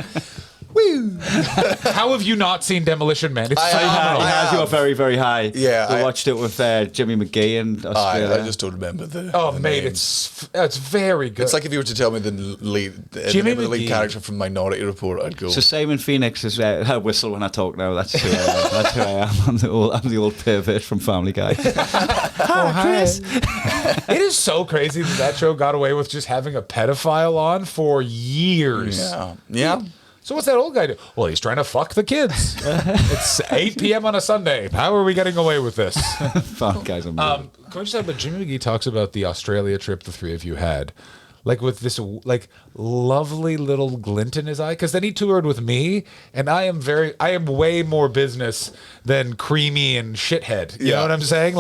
Woo! How have you not seen Demolition Man? It's phenomenal. It has you up very, very high. Yeah, I watched it with Jimmy McGee in Australia. I just don't remember the. Oh, the mate, names. it's very good. It's like if you were to tell me the lead character from Minority Report, I'd go. So Simon Phoenix is I whistle when I talk now. That's who I am. I'm the old pervert from Family Guy. Hi, Chris. It is so crazy that show got away with just having a pedophile on for years. Yeah. So what's that old guy do? Well, he's trying to fuck the kids. It's 8 p.m. on a Sunday. How are we getting away with this? Fuck, guys, I'm Can we just talk about Jimmy McGee talks about the Australia trip the three of you had, with this lovely little glint in his eye, because then he toured with me, and I am way more business than creamy and shithead. You know what I'm saying?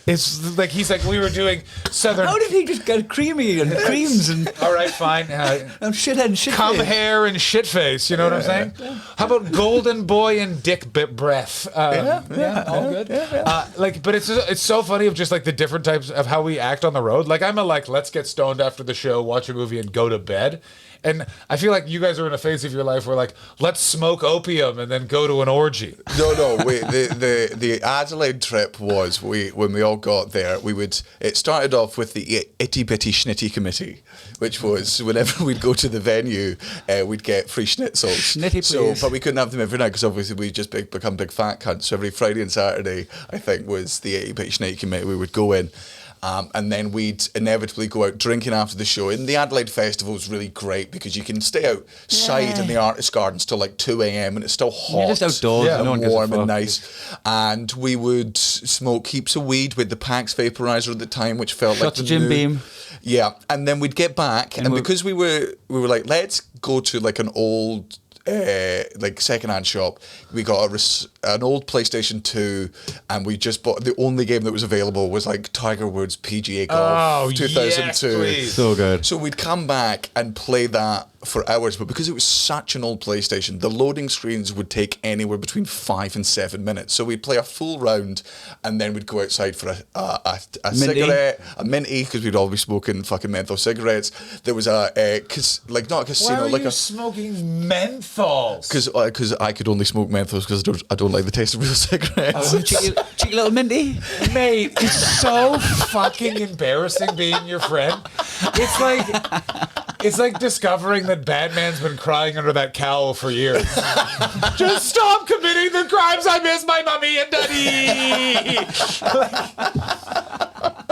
It's like he's like, we were doing Southern. How did he just get creamy and creams and? All right, fine. I'm shithead and shit. Cum hair and shit face. You know what I'm saying? How about golden boy and dick breath? All good. But it's so funny of just the different types of how we act on the road. I'm let's get stoned after the show, watch a movie, and go to bed. And I feel like you guys are in a phase of your life where let's smoke opium and then go to an orgy. No. Wait, the Adelaide trip was when we all got there. It started off with the itty bitty schnitty committee, which was whenever we'd go to the venue, we'd get free schnitzels. Schnitty, please. But we couldn't have them every night because obviously we just become big fat cunts. So every Friday and Saturday, I think, was the itty bitty schnitty committee. We would go in. and then we'd inevitably go out drinking after the show. And the Adelaide Festival is really great because you can stay outside in the artist gardens till like 2 a.m. and it's still hot. You're just outdoors, and no one gives a warm and fuck. nice. And we would smoke heaps of weed with the Pax vaporizer at the time, which felt like Shots the of Jim new... Beam. Yeah, and then we'd get back, and we- because we were like, let's go to like an old like secondhand shop. We got an old PlayStation 2, and we just bought the only game that was available was like Tiger Woods PGA Golf 2002. Yes, please. So good. So we'd come back and play that for hours, but because it was such an old PlayStation, the loading screens would take anywhere between 5 and 7 minutes. So we'd play a full round, and then we'd go outside for a Minty. cigarette, a minty, because we'd all be smoking fucking menthol cigarettes. There was not a casino, Why are like you smoking menthols? because I could only smoke menthols because I don't like the taste of real cigarettes. Cheeky little Minty. Mate, it's so fucking embarrassing being your friend. It's like discovering that Batman's been crying under that cowl for years. Just stop committing the crimes. I miss my mummy and daddy.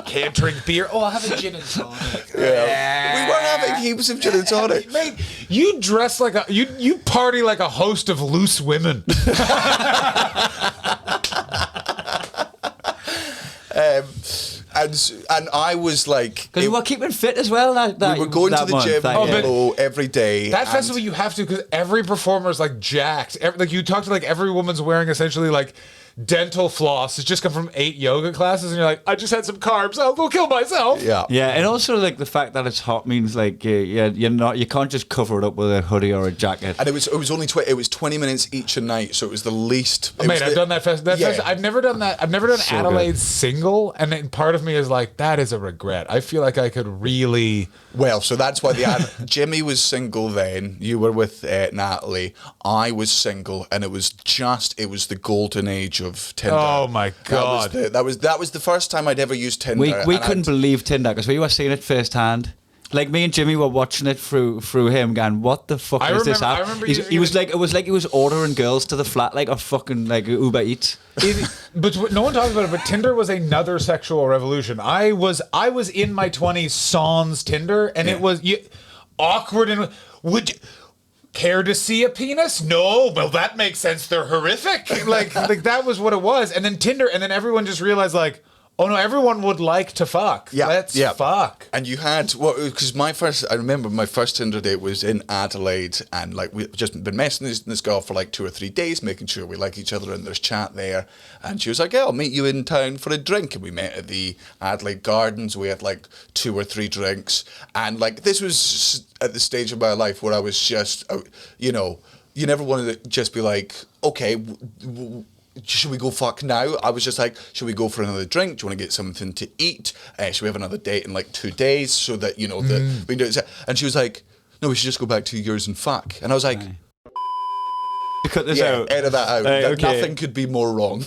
Can't drink beer. Oh, I'll have a gin and tonic. Yeah. We were having heaps of gin and tonic. Mate, you dress like you party like a host of loose women. And I was like, Because you were keeping fit as well. we were going to the gym but- every day. That and- festival you have to, because every performer is like jacked. Like you talk to like every woman's wearing essentially like dental floss. It's just come from 8 yoga classes, and you're like, I just had some carbs. I'll go kill myself. Yeah. Yeah, and also like the fact that it's hot means like you can't just cover it up with a hoodie or a jacket. And it was only 20 minutes each a night, so it was the least. Mate, I've done that festival. I've never done that. I've never done So Adelaide good. single, and then part of me is like, that is a regret. I feel like I could really. Well, so that's why Jimmy was single then. You were with Natalie. I was single, and it was the golden age of Tinder. Oh my God. That was the first time I'd ever used Tinder. We and couldn't believe Tinder because we were seeing it firsthand. Like me and Jimmy were watching it through him, going, "What the fuck is this app?" He was like, it was like he was ordering girls to the flat like a fucking like Uber Eats. But no one talks about it. But Tinder was another sexual revolution. I was in my 20s sans Tinder, and it was awkward. And would you care to see a penis? No. Well, that makes sense. They're horrific. Like that was what it was. And then Tinder, and then everyone just realized like, oh no, everyone would like to fuck. Yeah, Let's yeah. fuck. And you had because I remember my first Tinder date was in Adelaide, and like we'd just been messing this girl for like 2 or 3 days, making sure we like each other, and there's chat there. And she was like, "Yeah, I'll meet you in town for a drink." And we met at the Adelaide Gardens. We had like 2 or 3 drinks, and like this was at the stage of my life where I was just, you never wanted to just be like, okay. Should we go fuck now? I was just like, should we go for another drink? Do you want to get something to eat? Should we have another date in like 2 days so that, we can do it? And she was like, no, we should just go back 2 years and fuck. And I was like, Cut this yeah, out. edit that out. Okay. Nothing could be more wrong.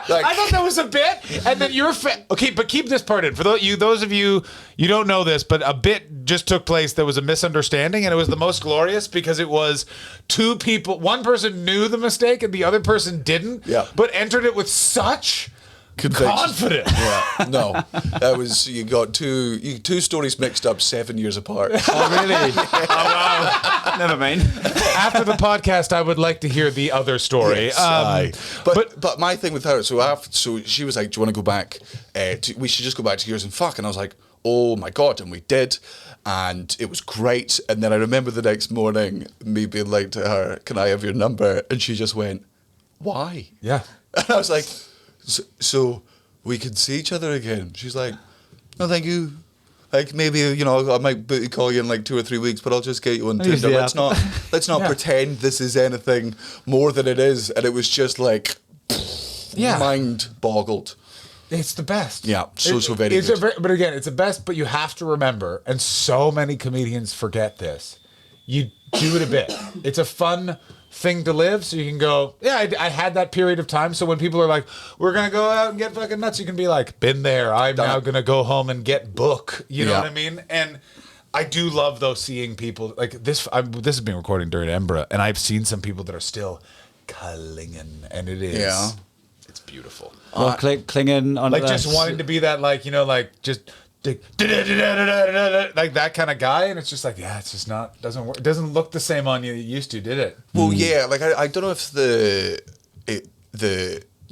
I thought that was a bit, and then you're okay. But keep this part in. For those of you don't know this, but a bit just took place. There was a misunderstanding, and it was the most glorious because it was 2 people. One person knew the mistake, and the other person didn't. Yeah. But entered it with such confidence. Yeah, no, that was you got two stories mixed up 7 years apart. Oh really? Oh wow. Never mind. After the podcast, I would like to hear the other story. Yes, aye. But my thing with her, so she was like, "Do you want to go back? We should just go back to yours and fuck." And I was like, "Oh my god!" And we did, and it was great. And then I remember the next morning me being like to her, "Can I have your number?" And she just went, "Why?" Yeah. And I was like, "So we can see each other again?" She's like, "No, thank you. Like maybe I might booty call you in like 2 or 3 weeks, but I'll just get you on Tinder. Let's not pretend this is anything more than it is." And it was just like, mind boggled. It's the best. Yeah, so very good. But again, it's the best, but you have to remember, and so many comedians forget this, you do it a bit. It's a fun thing to live, so you can go, yeah, I had that period of time, so when people are like, we're going to go out and get fucking nuts, you can be like, been there, I'm now going to go home and get book. You know what I mean? And I do love, though, seeing people, like this has been recording during Edinburgh, and I've seen some people that are still clinging, and it is... Yeah. It's beautiful. Or clinging on Like just wanting to be that, like, you know, like just like that kind of guy, and it's just like, yeah, it's just not, doesn't work. It doesn't look the same on you it used to, did it? Well, yeah, like I don't know if the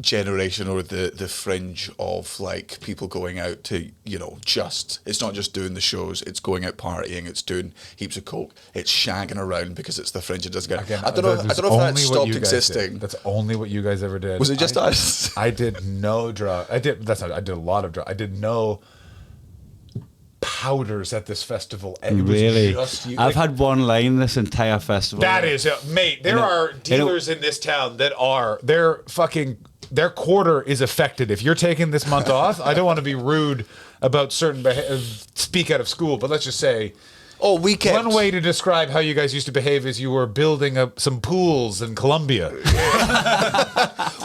generation or the fringe of like people going out to, you know, just, it's not just doing the shows, it's going out partying, it's doing heaps of coke, it's shagging around because it's the fringe. It doesn't get. Again, I don't know if that stopped existing. That's only what you guys ever did. Was it just us? I did no drug. I did a lot of drug. I did no powders at this festival. It was Really? just you. I've had one line this entire festival. That is, mate. There are dealers in this town that are their quarter is affected. If you're taking this month off, I don't want to be rude about certain speak out of school, but let's just say. Oh, we kept. One way to describe how you guys used to behave is you were building up some pools in Colombia.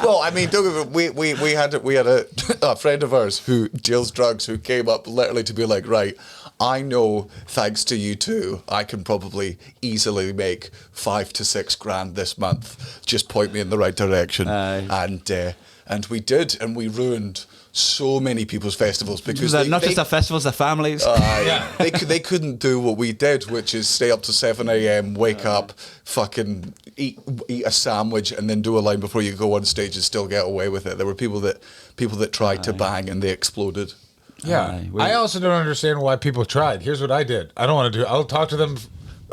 Well, I mean, don't get me, we had a friend of ours who deals drugs who came up literally to be like, right, I know thanks to you two, I can probably easily make 5 to 6 grand this month. Just point me in the right direction. And we did, and we ruined so many people's festivals because not just their festivals, their families. They couldn't do what we did, which is stay up to 7 a.m, wake up, fucking eat a sandwich, and then do a line before you go on stage and still get away with it. There were people that tried to bang and they exploded. Yeah, I also don't understand why people tried. Here's what I did. I don't want to do. I'll talk to them.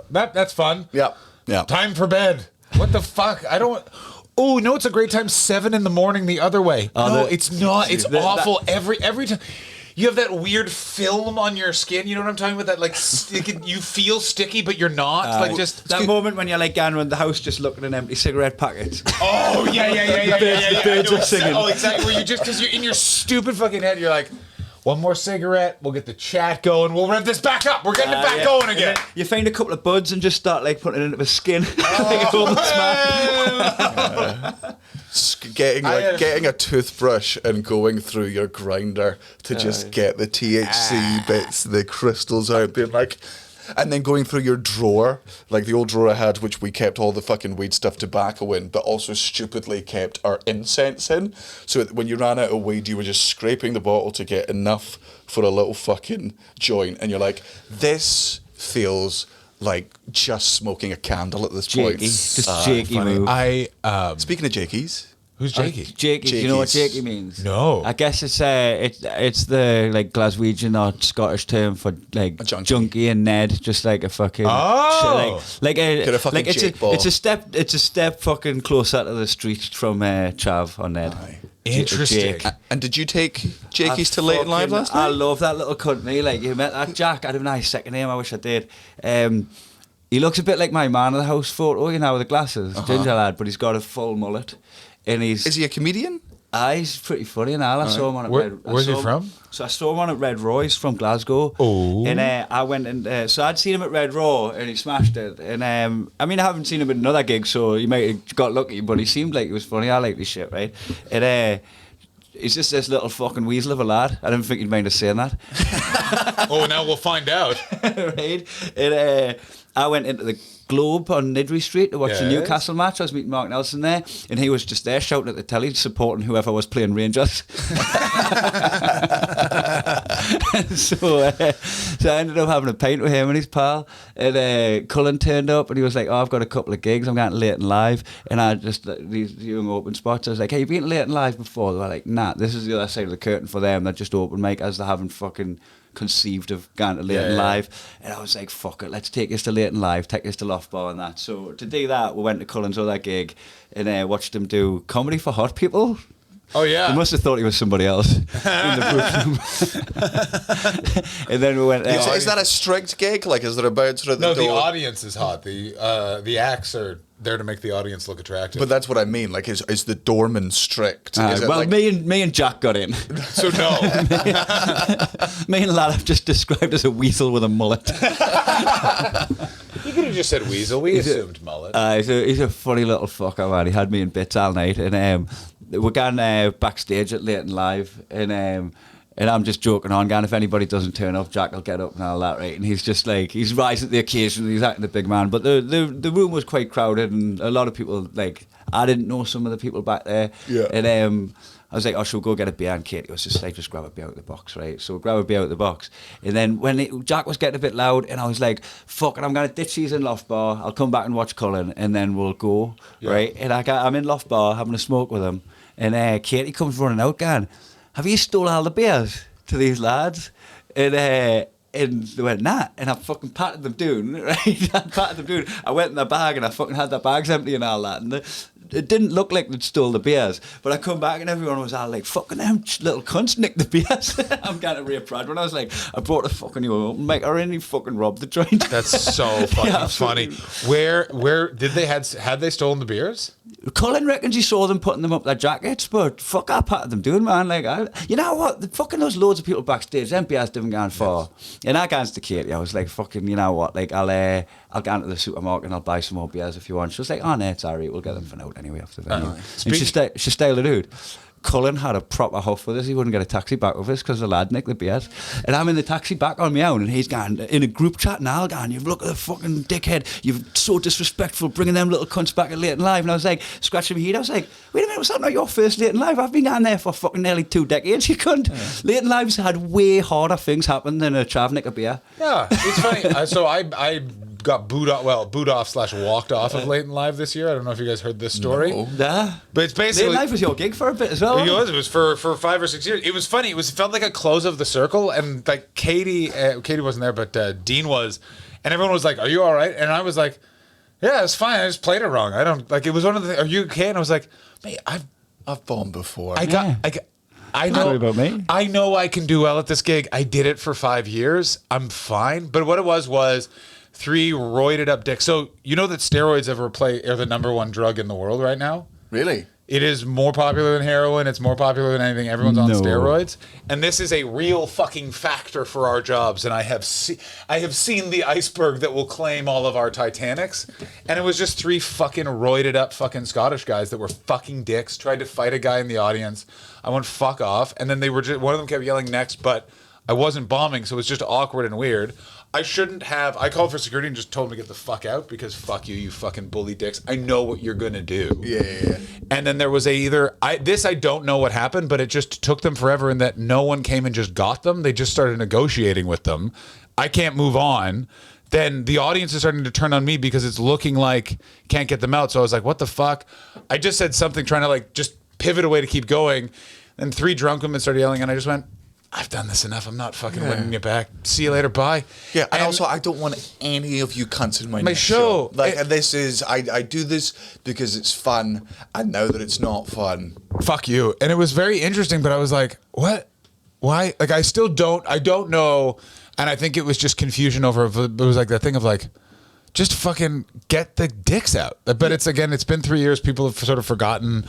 That's fun. Yeah. Time for bed. What the fuck? I don't. Oh no, it's a great time. 7 a.m. the other way. No, it's not. It's awful. Every time. You have that weird film on your skin. You know what I'm talking about? That like you feel sticky, but you're not. Like just that moment when you're like going around the house just looking at an empty cigarette packet. Oh yeah. Birds are singing. Oh, exactly. Where you just because you're in your stupid fucking head, you're like, one more cigarette, we'll get the chat going, we'll rev this back up, we're getting it back going again. You find a couple of buds and just start like putting it into the skin. Getting a toothbrush and going through your grinder to just get the THC bits, the crystals out, being like, and then going through your drawer, like the old drawer I had, which we kept all the fucking weed stuff, tobacco in, but also stupidly kept our incense in. So when you ran out of weed, you were just scraping the bottle to get enough for a little fucking joint, and you're like, this feels like just smoking a candle at this point. Just Jakey move. Speaking of Jakies. Who's Jacky? Jakey. Do you know what Jakey means? No. I guess it's the like Glaswegian or Scottish term for like junkie and Ned, just like a fucking it's a step fucking closer to the street from Chav or Ned. Aye. Interesting. And did you take Jakey's to Late Live last night? I love that little cunt. Like you met that Jack. I don't know his second name. I wish I did. He looks a bit like my man of the house photo, you know, with the glasses, ginger lad, but he's got a full mullet. And is he a comedian? He's pretty funny and all. I saw him on Where's he from? So I saw him on at Red Raw. He's from Glasgow. Oh. And I went and so I'd seen him at Red Raw and he smashed it. And I mean I haven't seen him at another gig, so he might have got lucky, but he seemed like he was funny. I like this shit, right? And he's just this little fucking weasel of a lad. I didn't think he'd mind us saying that. Oh, now we'll find out. Right? And I went into the Globe on Nidri Street to watch the Newcastle match. I was meeting Mark Nelson there, and he was just there shouting at the telly, supporting whoever was playing Rangers. So I ended up having a pint with him and his pal, and Cullen turned up and he was like, "Oh, I've got a couple of gigs, I'm going to Late and Live," and I just these young open spots. I was like, "Hey, you been to Late and Live before?" They were like, "Nah, this is the other side of the curtain for them. They're just open mic as they haven't fucking conceived of going to Late and Live." And I was like, fuck it, let's take us to Late and Live, take us to Loft Bar and that. So to do that, we went to Cullen's other gig and watched him do comedy for hot people. Oh yeah. He must have thought he was somebody else in the book. And then we went. Is that a strict gig? Like, is there a bouncer at the door? No, the audience is hot. The acts are there to make the audience look attractive. But that's what I mean. Like, is the doorman strict? Me and Jack got in. So no. Me and lad have just described as a weasel with a mullet. You could have just said weasel. We assumed mullet. He's a funny little fucker, man. He had me in bits all night, and we're going backstage at Late and Live, and And I'm just joking on, going, if anybody doesn't turn up, Jack will get up and all that, right? And he's just like, he's rising to the occasion, he's acting the big man. But the room was quite crowded, and a lot of people, like, I didn't know some of the people back there. Yeah. And I was like, oh, shall we go get a beer? And Katie was just like, just grab a beer out of the box, right? So we grab a beer out of the box. And then when Jack was getting a bit loud, and I was like, fuck it, I'm going to ditch these in Loft Bar. I'll come back and watch Cullen, and then we'll go, right? And I'm in Loft Bar having a smoke with him. And Katie comes running out, going, have you stole all the beers to these lads? And they went, nah. And I fucking patted them down, right? I went in their bag, and I fucking had their bags empty and all that. And it didn't look like they'd stole the beers. But I come back, and everyone was all like, fucking them little cunts nicked the beers. I'm kind of real proud when I was like, I brought a fucking new open mic, or any fucking robbed the joint. That's so fucking funny. Where did had they stolen the beers? Colin reckons he saw them putting them up their jackets, but fuck, I patted them doing, man. Like, you know what? Fucking there's loads of people backstage. MPS didn't go far. And I got to Katie. I was like, fucking, you know what? Like, I'll go into the supermarket and I'll buy some more beers if you want. She was like, oh no, it's alright. We'll get them for now anyway after the venue. And she styled it out. Cullen had a proper huff with us. He wouldn't get a taxi back with us because the lad nicked the beers. And I'm in the taxi back on my own, and he's gone in a group chat and I'll gone, you've look at the fucking dickhead, you're so disrespectful bringing them little cunts back at Late and Live. And I was like, scratching my head, I was like, wait a minute, was that not your first Late and Live? I've been down there for fucking nearly 2 decades, you cunt. Yeah. Late and Live's had way harder things happen than a Trav nick a beer. Yeah, it's funny. So I got booed off / walked off of Late and Live this year. I don't know if you guys heard this story. No. Nah. But it's basically... Late and Live was your gig for a bit as well. It was for 5 or 6 years. It was funny. It felt like a close of the circle, and like Katie wasn't there, but Dean was, and everyone was like, are you all right? And I was like, yeah, it's fine. I just played it wrong. I don't... Like, it was one of the... Are you okay? And I was like, mate, I've bombed before. I know. Sorry about me. I know I can do well at this gig. I did it for 5 years. I'm fine. But what it was 3 roided up dicks. So you know that steroids are the #1 drug in the world right now? Really? It is more popular than heroin. It's more popular than anything. Everyone's on steroids. And this is a real fucking factor for our jobs. And I have seen the iceberg that will claim all of our Titanics. And it was just 3 fucking roided up fucking Scottish guys that were fucking dicks, tried to fight a guy in the audience. I went, fuck off. And then one of them kept yelling next, but I wasn't bombing, so it was just awkward and weird. I called for security and just told him to get the fuck out because fuck you fucking bully dicks. I know what you're gonna do. Yeah. And then there was I don't know what happened, but it just took them forever in that no one came and just got them. They just started negotiating with them. I can't move on. Then the audience is starting to turn on me because it's looking like can't get them out. So I was like, what the fuck? I just said something trying to like just pivot away to keep going. And 3 drunk women started yelling and I just went, I've done this enough. I'm not fucking winning you back. See you later. Bye. Yeah, and also I don't want any of you cunts in my next show. Like this is I do this because it's fun, and now that it's not fun, fuck you. And it was very interesting, but I was like, what? Why? Like I don't know. And I think it was just confusion over. It was like that thing of like, just fucking get the dicks out. But it's been 3 years. People have sort of forgotten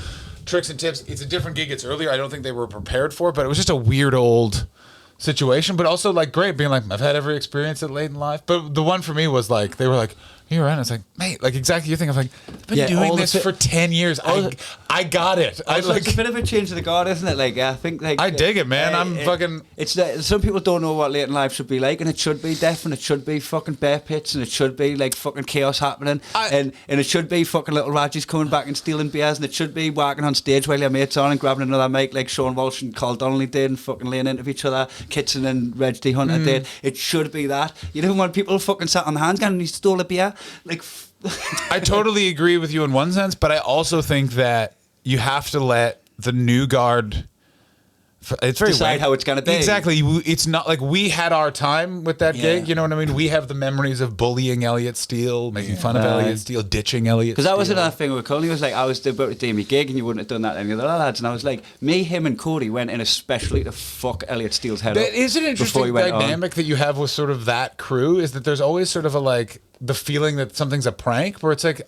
tricks and tips. It's a different gig. It's earlier. I don't think they were prepared for it, but it was just a weird old situation. But also like great being like, I've had every experience at Late in Life. But the one for me was like, they were like, you're right. I was like, mate, like exactly your thing. I was like, I've been doing this for 10 years. I got it. It's a bit of a change of the guard, isn't it? Like I think like I dig it, man. I'm fucking. It's some people don't know what Late in Life should be like, and it should be deaf, and it should be fucking bear pits, and it should be like fucking chaos happening, and it should be fucking little Rajis coming back and stealing beers, and it should be walking on stage while your mates on and grabbing another mic like Sean Walsh and Carl Donnelly did, and fucking laying into each other, Kitson and Reg D Hunter did. It should be that. You don't want people fucking sat on the hands and he stole a beer, like. I totally agree with you in one sense, but I also think that you have to let the new guard. It's very decide how it's going to be. Exactly. It's not like we had our time with that gig. You know what I mean? We have the memories of bullying Elliott Steele, making fun of Elliott Steele, ditching Elliott Steele. Because that was another thing with Cody. He was like, I was about to do my gig and you wouldn't have done that to any of the other lads. And I was like, me, him and Cody went in especially to fuck Elliott Steele's head up. Is it an interesting dynamic that you have with sort of that crew? Is that there's always sort of a like the feeling that something's a prank where it's like,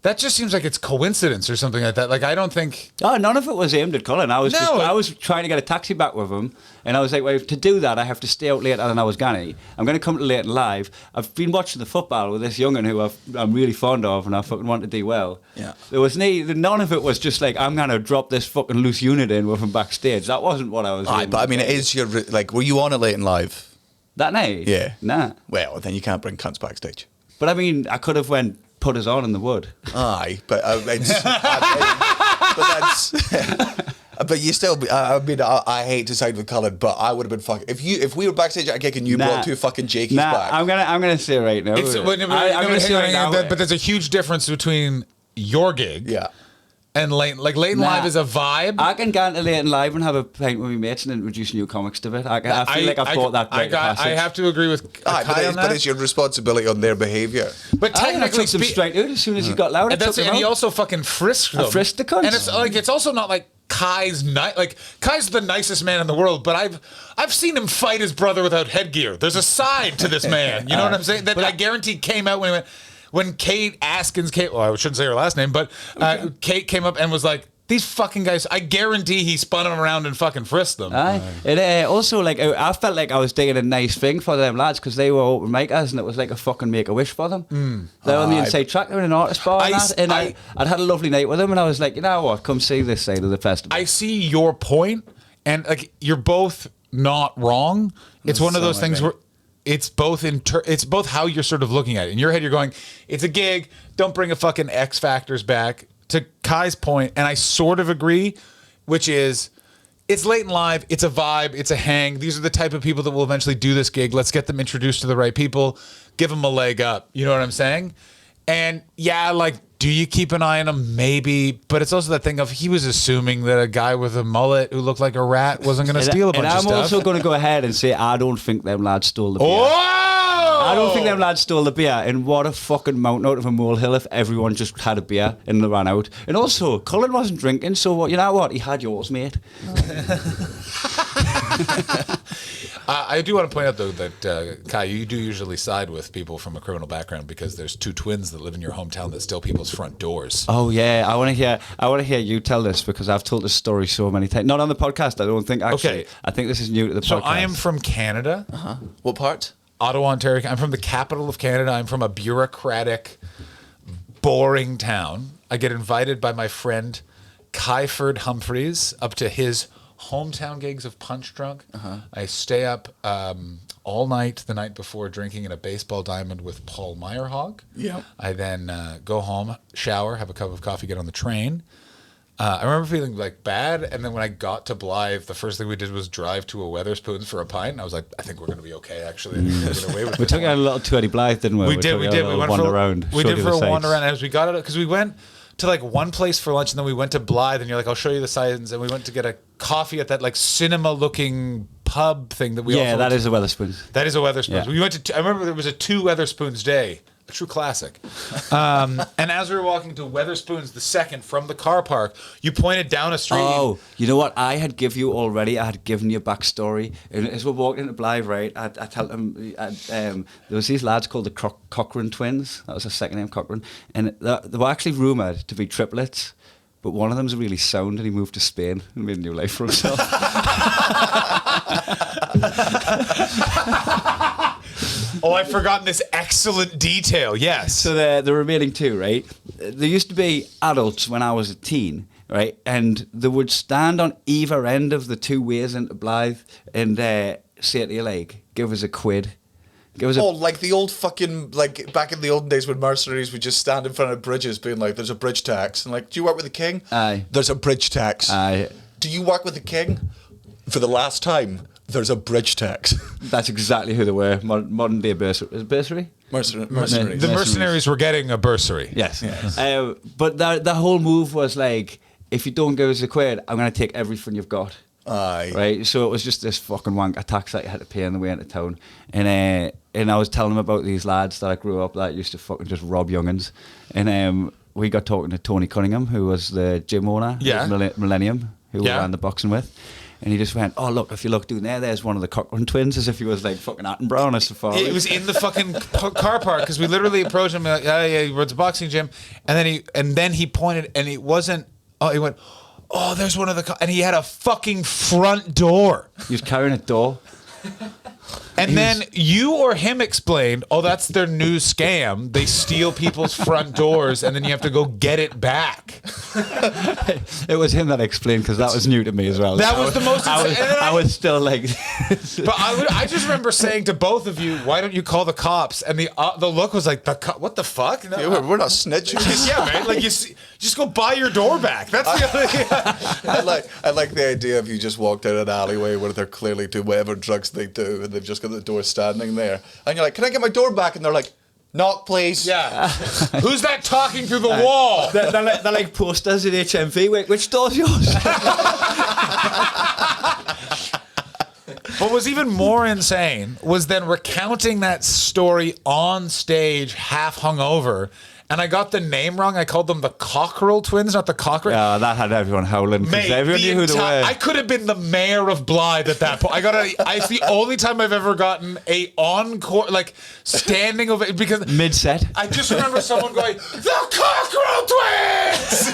That just seems like it's coincidence or something like that. Like, I don't think... Oh, none of it was aimed at Cullen. I was I was trying to get a taxi back with him, and I was like, well, to do that, I have to stay out later than I was going to. I'm going to come to Leighton Live. I've been watching the football with this young'un who I'm really fond of, and I fucking want to do well. Yeah. There was none of it was just like, I'm going to drop this fucking loose unit in with him backstage. That wasn't what I was doing. But I mean, it is your... Like, were you on a Leighton Live? That night? Yeah. Nah. Well, then you can't bring cunts backstage. But I mean, I could have put us on in the wood. Aye, but but that's... But you still, I mean, I hate to side with Cullen, but I would have been fucking... If we were backstage at a gig and you brought two fucking Jakies back... I'm gonna say right now... I'm gonna say right now... But there's a huge difference between your gig... Yeah. And Leighton Live is a vibe. I can go into Leighton Live and have a pint with my mates and introduce new comics to it. I feel like I've bought that great I have to agree with Kai on that. But it's your responsibility on their behaviour. But technically, I took them straight out as soon as he got loud. And he also fucking frisked them. I frisked the cunts. And it's also not like Kai's Kai's the nicest man in the world, but I've seen him fight his brother without headgear. There's a side to this man. You know what I'm saying? That I guarantee came out when he went. When Kate Askins came, well, I shouldn't say her last name, but Kate came up and was like, these fucking guys, I guarantee he spun them around and fucking frisked them. It also, like, I felt like I was doing a nice thing for them lads because they were open micers and it was like a fucking make-a-wish for them. They're on the inside track, they're in an artist bar and I'd had a lovely night with them and I was like, you know what, come see this side of the festival. I see your point, and like you're both not wrong. It's one of those things where... It's both how you're sort of looking at it. In your head, you're going, it's a gig. Don't bring a fucking X Factors back. To Kai's point, and I sort of agree, which is, it's Leighton Live. It's a vibe. It's a hang. These are the type of people that will eventually do this gig. Let's get them introduced to the right people. Give them a leg up. You know what I'm saying? And yeah, like, do you keep an eye on him? Maybe. But it's also that thing of he was assuming that a guy with a mullet who looked like a rat wasn't going to steal a bunch of stuff. And I'm also going to go ahead and say I don't think them lads stole the beer. Oh! I don't think them lads stole the beer. And what a fucking mountain out of a molehill if everyone just had a beer and they ran out. And also, Cullen wasn't drinking, so you know what? He had yours, mate. I do want to point out, though, that, Kai, you do usually side with people from a criminal background because there's two twins that live in your hometown that steal people's front doors. Oh, yeah. I want to hear you tell this because I've told this story so many times. Not on the podcast, I don't think, actually. Okay. I think this is new to the podcast. So I am from Canada. Uh-huh. What part? Ottawa, Ontario. I'm from the capital of Canada. I'm from a bureaucratic, boring town. I get invited by my friend Kyford Humphries up to his hometown gigs of Punch Drunk. I stay up all night the night before drinking in a baseball diamond with Paul Meyerhog. Yeah. I then go home, shower, have a cup of coffee, get on the train. I remember feeling like bad, and then when I got to Blyth, the first thing we did was drive to a Weatherspoons for a pint. And I was like, I think we're going to be okay, actually. I think we're going to get away with we this took one. out a little tour de Blyth, didn't we? We did. We went for a wander around. As we got it, because we went to like one place for lunch, and then we went to Blyth, and you're like, I'll show you the signs, and we went to get a coffee at that like cinema-looking pub thing that we. Yeah, that is a Weatherspoons. That is a Weatherspoons. Yeah. We went to. I remember there was a 2 Weatherspoons day. A true classic. And as we were walking to Weatherspoons the second from the car park, you pointed down a street. Oh, you know what? I had given you already. I had given you a backstory. And as we're walking into Blythe, right, I told them there was these lads called the Cochrane Twins. That was their second name, Cochrane. And they were actually rumoured to be triplets. But one of them's really sound and he moved to Spain and made a new life for himself. Oh, I've forgotten this excellent detail. Yes. So the remaining 2, right? There used to be adults when I was a teen, right? And they would stand on either end of the 2 ways into Blythe and say to you, like, give us a quid. Like the old fucking, like back in the olden days when mercenaries would just stand in front of bridges being like, there's a bridge tax. And like, do you work with the king? Aye. There's a bridge tax. Aye. Do you work with the king? For the last time, there's a bridge tax. That's exactly who they were. Modern day bursary? Mercenaries. The mercenaries were getting a bursary. Yes. But the whole move was like, if you don't give us a quid, I'm going to take everything you've got. Aye. Right, so it was just this fucking wanker tax that you had to pay on the way into town, and I was telling them about these lads that I grew up that used to fucking just rob young'uns, and we got talking to Tony Cunningham, who was the gym owner, yeah, Millennium, who we ran the boxing with, and he just went, "Oh look, if you look down there, there's one of the Cochrane Twins," as if he was like fucking Attenborough on a safari. It was in the fucking car park because we literally approached him like, yeah, he runs a boxing gym, and then he pointed, and it wasn't. Oh, he went, "Oh, there's one of the," and he had a fucking front door. He was carrying a door. And then you or him explained, "Oh, that's their new scam. They steal people's front doors, and then you have to go get it back." It was him that explained because that was new to me as well. That was the most. I was still like, But I just remember saying to both of you, "Why don't you call the cops?" And the look was like, "What the fuck?" No, Yeah, we're not snitching. yeah, man. Like just go buy your door back. That's the other thing. I like the idea of you just walked in an alleyway where they're clearly doing whatever drugs they do, and they've just got the door standing there, and you're like, "Can I get my door back?" And they're like, "Knock, please." Yeah. Who's that talking through the wall? they're like posters in HMV. Wait, which door's yours? What was even more insane was then recounting that story on stage, half hungover, and I got the name wrong. I called them the Cochrane Twins, not the Cochrane. Yeah, that had everyone howling because Mate, everyone knew who they were. I could have been the mayor of Blyth at that point. It's the only time I've ever gotten a encore, like standing ovation, because Mid-set. I just remember someone going, "The Cochrane Twins!"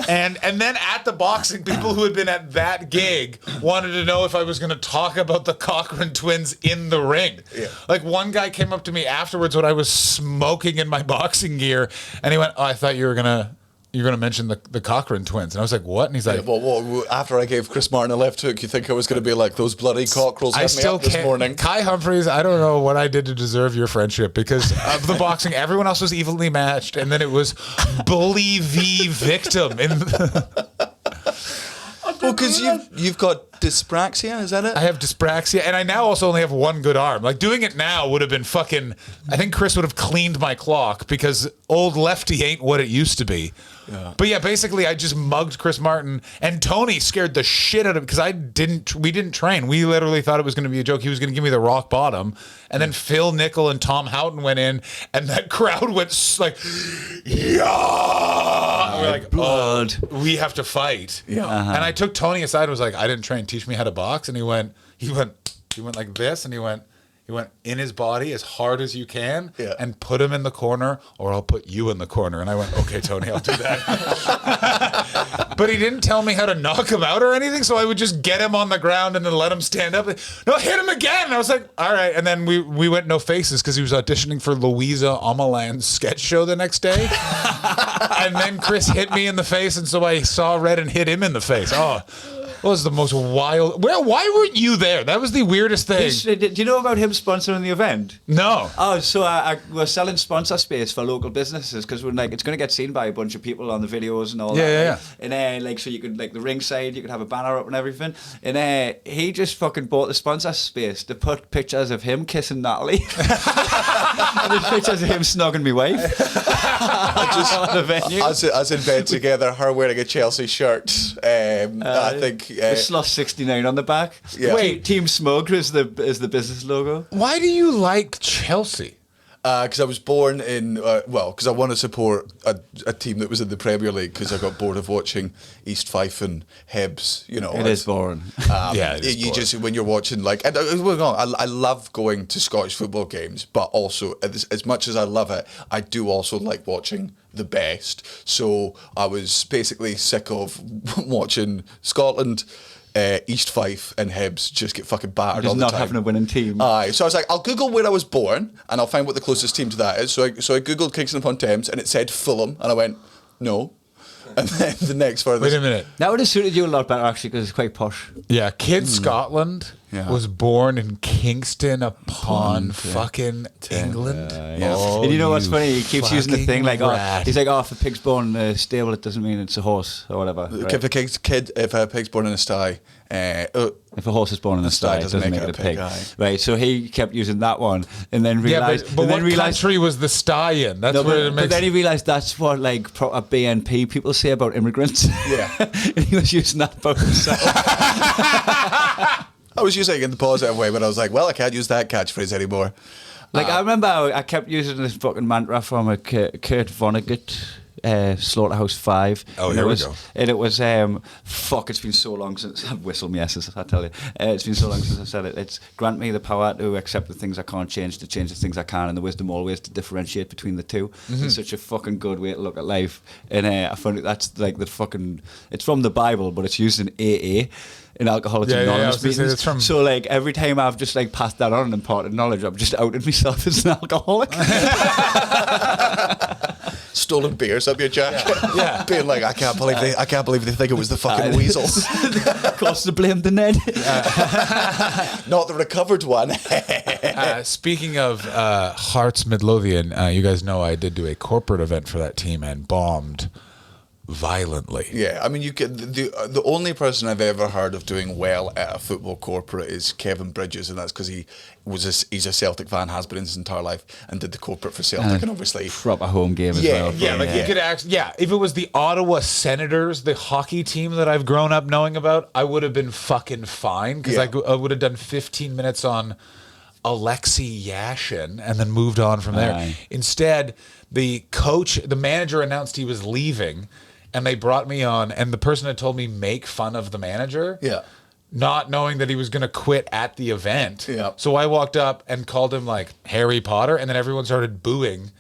And then at the boxing, people who had been at that gig wanted to know if I was going to talk about the Cochrane Twins in the ring. Yeah. Like one guy came up to me afterwards when I was smoking in my boxing gear, and he went, "Oh, I thought you were gonna mention the Cochrane Twins," and I was like, "What?" And he's like, Yeah, well, after I gave Chris Martin a left hook, you think I was going to be like, "Those bloody cockerels I hit me still up this can't. morning"? Kai Humphries, I don't know what I did to deserve your friendship because of the boxing. Everyone else was evenly matched, and then it was bully v victim. Well, because you've got dyspraxia, is that it? I have dyspraxia, and I now also only have one good arm. Like doing it now would have been fucking. I think Chris would have cleaned my clock because old lefty ain't what it used to be. Yeah. But yeah, basically, I just mugged Chris Martin, and Tony scared the shit out of it because we didn't train. We literally thought it was going to be a joke. He was going to give me the rock bottom, and then Phil Nickel and Tom Houghton went in, and that crowd went like, yeah, we're like, blood. "Oh, we have to fight." Yeah. And I took Tony aside and was like, "I didn't train. Teach me how to box." And he went like this, and he went in his body as hard as you can, Yeah. and put him in the corner, or I'll put you in the corner. And I went, "Okay, Tony, I'll do that." But he didn't tell me how to knock him out or anything, so I would just get him on the ground and then let him stand up. No, hit him again. And I was like, "All right." And then we went no faces because he was auditioning for Louisa Omeland's sketch show the next day. And then Chris hit me in the face, and so I saw red and hit him in the face. Oh. It was the most wild. Why weren't you there? That was the weirdest thing. Do you know about him sponsoring the event? No. Oh, so we're selling sponsor space for local businesses because we're like it's going to get seen by a bunch of people on the videos and all that. Yeah. Right? And like so you could like the ringside, you could have a banner up and everything. And he just fucking bought the sponsor space to put pictures of him kissing Natalie. And there's pictures of him snogging me wife. Just on the venue. As in bed together, her wearing a Chelsea shirt. I think the Sloss 69 on the back. Yeah. Wait, Team Smug is the business logo. Why do you like Chelsea? because I was born in because I want to support a team that was in the Premier League because I got bored of watching East Fife and Hibs. You know, It is boring. Yeah, it is you boring. just when you're watching like I love going to Scottish football games, but also as much as I love it, I do also like watching the best. So I was basically sick of watching Scotland, East Fife and Hibs just get fucking battered Just all the not time. having a winning team. Aye, so I was like, I'll Google where I was born and I'll find what the closest team to that is. So I Googled Kingston upon Thames and it said Fulham, and I went, no. And then the next furthest. Wait a minute. That would have suited you a lot better actually because it's quite posh. Yeah, Kid Scotland Yeah. was born in Kingston upon fucking England. Oh, And you know what's funny? He keeps using the fucking thing like, rat. he's like, if a pig's born in a stable, it doesn't mean it's a horse or whatever. Right? If a pig's born in a sty, If a horse is born in a sty, it doesn't make it a pig. aye. Right, so he kept using that one and then Yeah, realised... but what country was the sty in? That's No, where it but makes. then he realised that's what like proper BNP people say about immigrants. Yeah. And he was using that about himself. I was using it in the positive way, but I was like, well, I can't use that catchphrase anymore. Like I remember I kept using this fucking mantra from a Kurt Vonnegut Slaughterhouse 5. Oh, and here it we was, go. And it was, fuck, it's been so long since, whistle me S's, I tell you. It's been so long since I've said it. It's grant me the power to accept the things I can't change, to change the things I can, and the wisdom always to differentiate between the two. It's such a fucking good way to look at life. And I find that's like the fucking, it's from the Bible, but it's used in AA. In Alcoholics I Anonymous was gonna say meetings. that's from- So like every time I've just like passed that on and imparted knowledge, I've just outed myself as an alcoholic. Stolen beers up your jacket. Yeah. Being like, I can't believe they think it was the fucking weasel. Of course, to blame the Ned. Not the recovered one. Speaking of Hearts Midlothian, you guys know I did do a corporate event for that team and bombed violently. Yeah, I mean, you get the only person I've ever heard of doing well at a football corporate is Kevin Bridges, and that's because he's a Celtic fan, has been in his entire life, and did the corporate for Celtic, and obviously Proper home game as Yeah, well. Yeah, like you could actually, if it was the Ottawa Senators, the hockey team that I've grown up knowing about, I would have been fucking fine because I would have done 15 minutes on Alexei Yashin and then moved on from there. Aye. Instead, the manager announced he was leaving, and they brought me on, and the person had told me make fun of the manager. Yeah. Not knowing that he was going to quit at the event. Yeah. So I walked up and called him like Harry Potter, and then everyone started booing.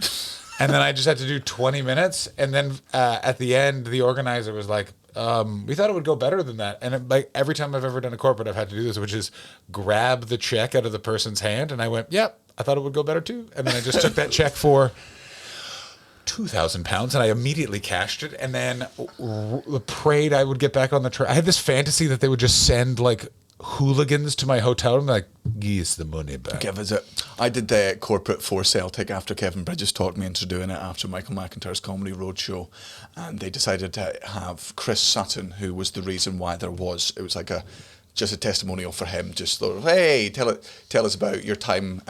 And then I just had to do 20 minutes. And then at the end, the organizer was like, we thought it would go better than that. And like every time I've ever done a corporate, I've had to do this, which is grab the check out of the person's hand. And I went, yep, I thought it would go better too. And then I just took that check for £2,000, and I immediately cashed it, and then prayed I would get back on the train. I had this fantasy that they would just send like hooligans to my hotel and be like, give us the money back. give us it. I did the corporate for Celtic after Kevin Bridges talked me into doing it after Michael McIntyre's Comedy Roadshow, and they decided to have Chris Sutton, who was the reason why it was like just a testimonial for him, just sort of, hey, tell us about your time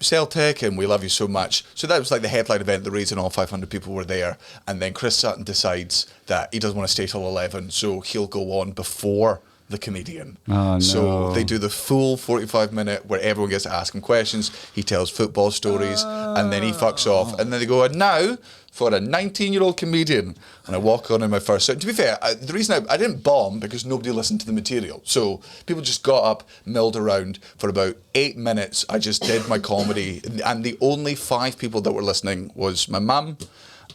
Celtic, and we love you so much. So that was like the headline event, the reason all 500 people were there. And then Chris Sutton decides that he doesn't want to stay till 11, so he'll go on before the comedian. Oh, no. So they do the full 45-minute where everyone gets to ask him questions. He tells football stories, and then he fucks off. And then they go, and now for a 19-year-old comedian. And I walk on in my first set. To be fair, the reason I didn't bomb because nobody listened to the material. So people just got up, milled around for about 8 minutes. I just did my comedy. And the only 5 people that were listening was my mum,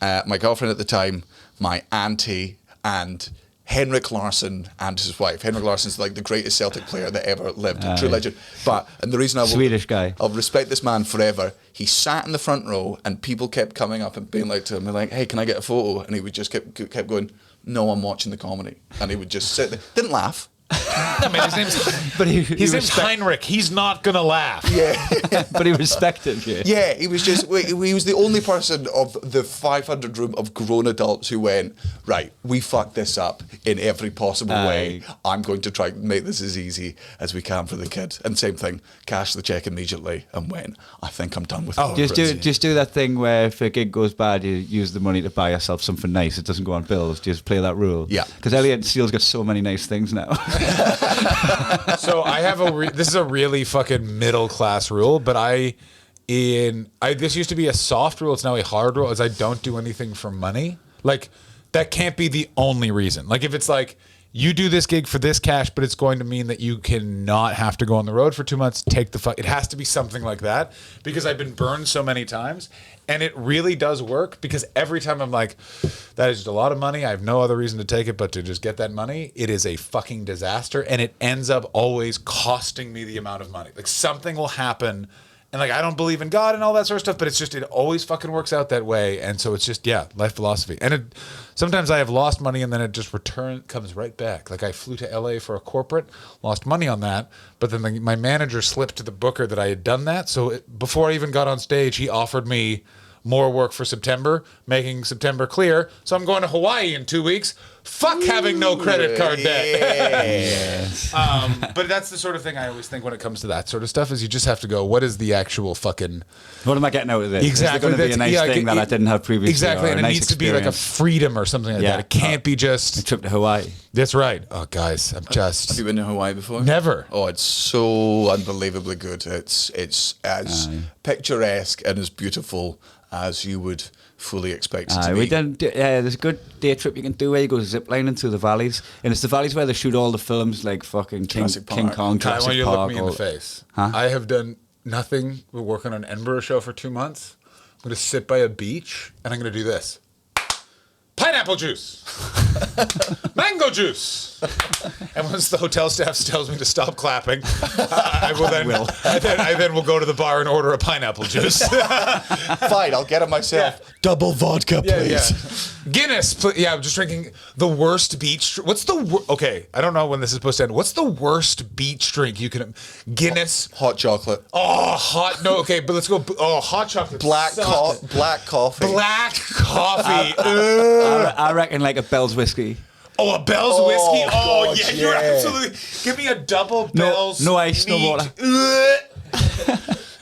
my girlfriend at the time, my auntie, and Henrik Larsson and his wife. Henrik Larsson's like the greatest Celtic player that ever lived, a true legend. And the reason Swedish guy. I'll respect this man forever. He sat in the front row, and people kept coming up and being like to him, like, "Hey, can I get a photo?" And he would just kept going, "No, I'm watching the comedy." And he would just sit there, didn't laugh. I mean, his name's, But his name's Heinrich. He's not going to laugh. Yeah. but he respected you. Yeah, he was the only person of the 500 room of grown adults who went, right, we fucked this up in every possible way. I'm going to try and make this as easy as we can for the kid. And same thing, cashed the check immediately and went, I think I'm done with it. Just do that thing where if a gig goes bad, you use the money to buy yourself something nice. It doesn't go on bills. Just play that rule. Yeah. Because Elliott Steele's got so many nice things now. So I have this is a really fucking middle class rule, but this used to be a soft rule. It's now a hard rule. Is I don't do anything for money. Like that can't be the only reason. Like if it's like you do this gig for this cash, but it's going to mean that you cannot have to go on the road for 2 months. It has to be something like that because I've been burned so many times. And it really does work because every time I'm like, that is just a lot of money. I have no other reason to take it but to just get that money. It is a fucking disaster. And it ends up always costing me the amount of money. Like something will happen. And like, I don't believe in God and all that sort of stuff, but it's just, it always fucking works out that way. And so it's just, life philosophy. And sometimes I have lost money and then it just comes right back. Like I flew to LA for a corporate, lost money on that. But then my manager slipped to the booker that I had done that. So before I even got on stage, he offered me more work for September, making September clear. So I'm going to Hawaii in 2 weeks. Fuck having no credit card debt. Yes. But that's the sort of thing I always think when it comes to that sort of stuff is you just have to go, what is the actual fucking... What am I getting out of this? Exactly. Is there going to be a nice thing that I didn't have previously? Exactly. Or And a it nice needs to be like a experience? freedom or something like that. It can't be A just... trip to Hawaii. That's right. Oh, guys, I'm Have just... you been to Hawaii before? Never. Oh, it's so unbelievably good. It's as picturesque and as beautiful as you would fully expect it to We be. done. There's a good day trip you can do where you go ziplining through the valleys, and it's the valleys where they shoot all the films like fucking King Jurassic King Park. Kong, I want Jurassic you to Park. look me in the all- face. Huh? I have done nothing but working on an Edinburgh show for 2 months. I'm going to sit by a beach and I'm going to do this. Pineapple juice. Mango juice. And once the hotel staff tells me to stop clapping, I then will go to the bar and order a pineapple juice. Fine, I'll get it myself. Double vodka, please. Guinness. Yeah, I'm just drinking the worst beach. What's the okay? I don't know when this is supposed to end. What's the worst beach drink you can? Guinness. Hot chocolate. Oh, hot. No, okay, but let's go. Oh, hot chocolate. Black coffee. Black coffee. I reckon like a Bell's whiskey. Oh, a Bell's whiskey. Oh, God, yeah, you're absolutely. Give me a double Bell's. no ice, no water.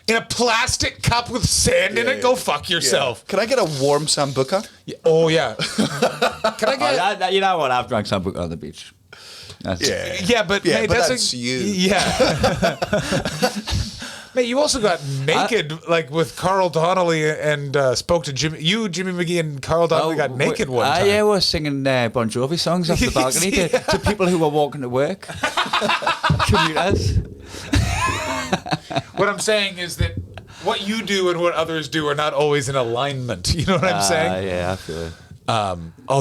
In a plastic cup with sand in it. Go fuck yourself. Can I get a warm sambuca? Yeah. Oh yeah. Can I get? You know what? I've drank sambuca on the beach. That's Yeah, but Yeah, mate, but that's that's you. Yeah. Mate, you also got naked, like with Carl Donnelly, and spoke to Jimmy. You, Jimmy McGee, and Carl Donnelly got naked one time. Yeah, we were singing Bon Jovi songs off the balcony to people who were walking to work. Commuters. What I'm saying is that what you do and what others do are not always in alignment. You know what I'm saying? Yeah, I feel it.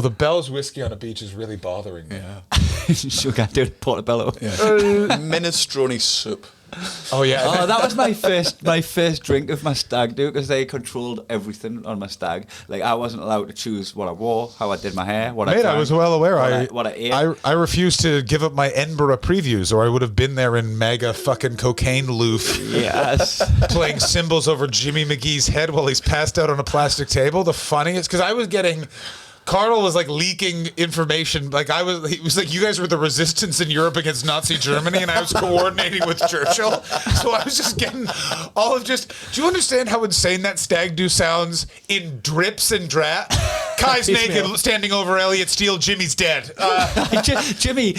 The Bell's whiskey on a beach is really bothering me. Yeah. Sure can't do it, Portobello. Minestrone soup. Oh yeah. Oh, that was my first drink of my stag do, because they controlled everything on my stag. Like I wasn't allowed to choose what I wore, how I did my hair, what I Mate, drank, I was well aware. what I ate. I refused to give up my Edinburgh previews, or I would have been there in mega fucking cocaine loof, Yes. playing cymbals over Jimmy McGee's head while he's passed out on a plastic table. The funniest, because I was getting. Carl was like leaking information. Like he was like, you guys were the resistance in Europe against Nazi Germany, and I was coordinating with Churchill. So I was just getting all of just. Do you understand how insane that stag do sounds in drips and drats? Kai's naked, standing over Elliott Steele. Jimmy's dead. Jimmy,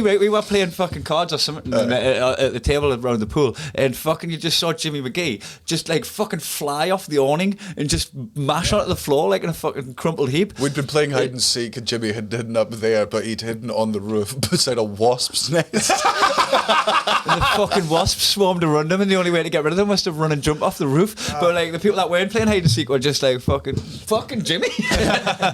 we were playing fucking cards or something at the table around the pool, and fucking you just saw Jimmy McGee just like fucking fly off the awning and just mash onto the floor like in a fucking crumpled heap. We'd been playing hide and seek, and Jimmy had hidden up there, but he'd hidden on the roof beside a wasp's nest. And the fucking wasps swarmed around him, and the only way to get rid of them was to run and jump off the roof. But like the people that weren't playing hide and seek were just like fucking Jimmy.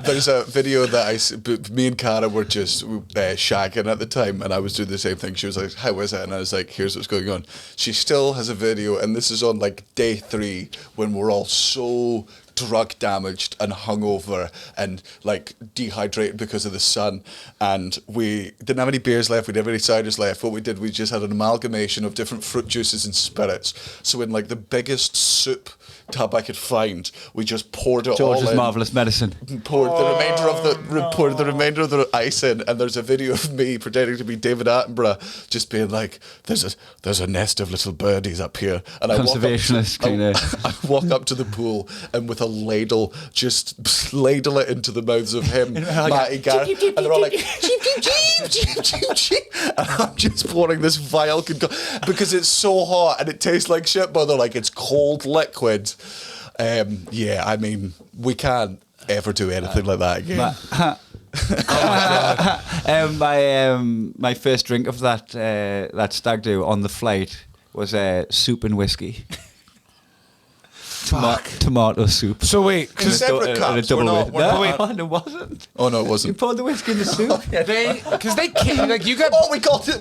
There's a video that me and Cara were just shagging at the time, and I was doing the same thing. She was like, how is it? And I was like, here's what's going on. She still has a video, and this is on like day 3 when we're all so drug damaged and hungover and like dehydrated because of the sun, and we didn't have any beers left, we didn't have any ciders left. What we did, we just had an amalgamation of different fruit juices and spirits. So in like the biggest soup tub I could find, we just poured it all George's in. marvelous medicine. Poured the remainder of the ice in, and there's a video of me pretending to be David Attenborough, just being like, "There's a nest of little birdies up here," and Conservationist kind of. I walk up to the pool and with a ladle just ladle it into the mouths of him, Matty, Gareth, and they're all like, "Cheep, cheep, cheep, cheep, cheep, cheep," and I'm just pouring this vile because it's so hot and it tastes like shit, but they're like, it's cold liquid. Yeah, I mean, we can't ever do anything like that again. My first drink of that stag do on the flight was soup and whiskey. Tomato soup. So wait, In separate cups. Double We're with. not- No, it wasn't. Oh no, it You wasn't. poured the whiskey in the soup. because they can't, like you got. Oh, we called it.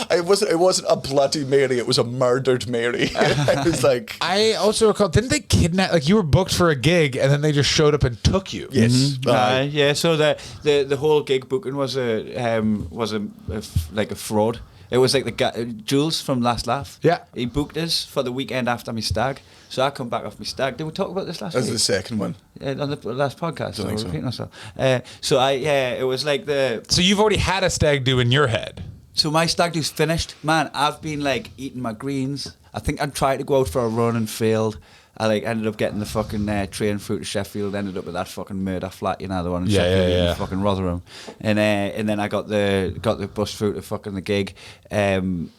It wasn't a Bloody Mary. It was a murdered Mary. It was like, I also recall, didn't they kidnap? Like you were booked for a gig, and then they just showed up and took you. yes, Yeah. So the whole gig booking was like a fraud. It was like Jules from Last Laugh. Yeah. He booked us for the weekend after my stag. So I come back off my stag. Did we talk about this last That's week? the second one. On the last podcast. Don't think so. Repeating ourselves. It was like So you've already had a stag do in your head. So my stag do's finished. Man, I've been like eating my greens. I think I tried to go out for a run and failed. I like ended up getting the fucking train through to Sheffield. Ended up with that fucking murder flat, you know, the one in Sheffield, in fucking Rotherham. And then I got the bus through to fucking the gig, to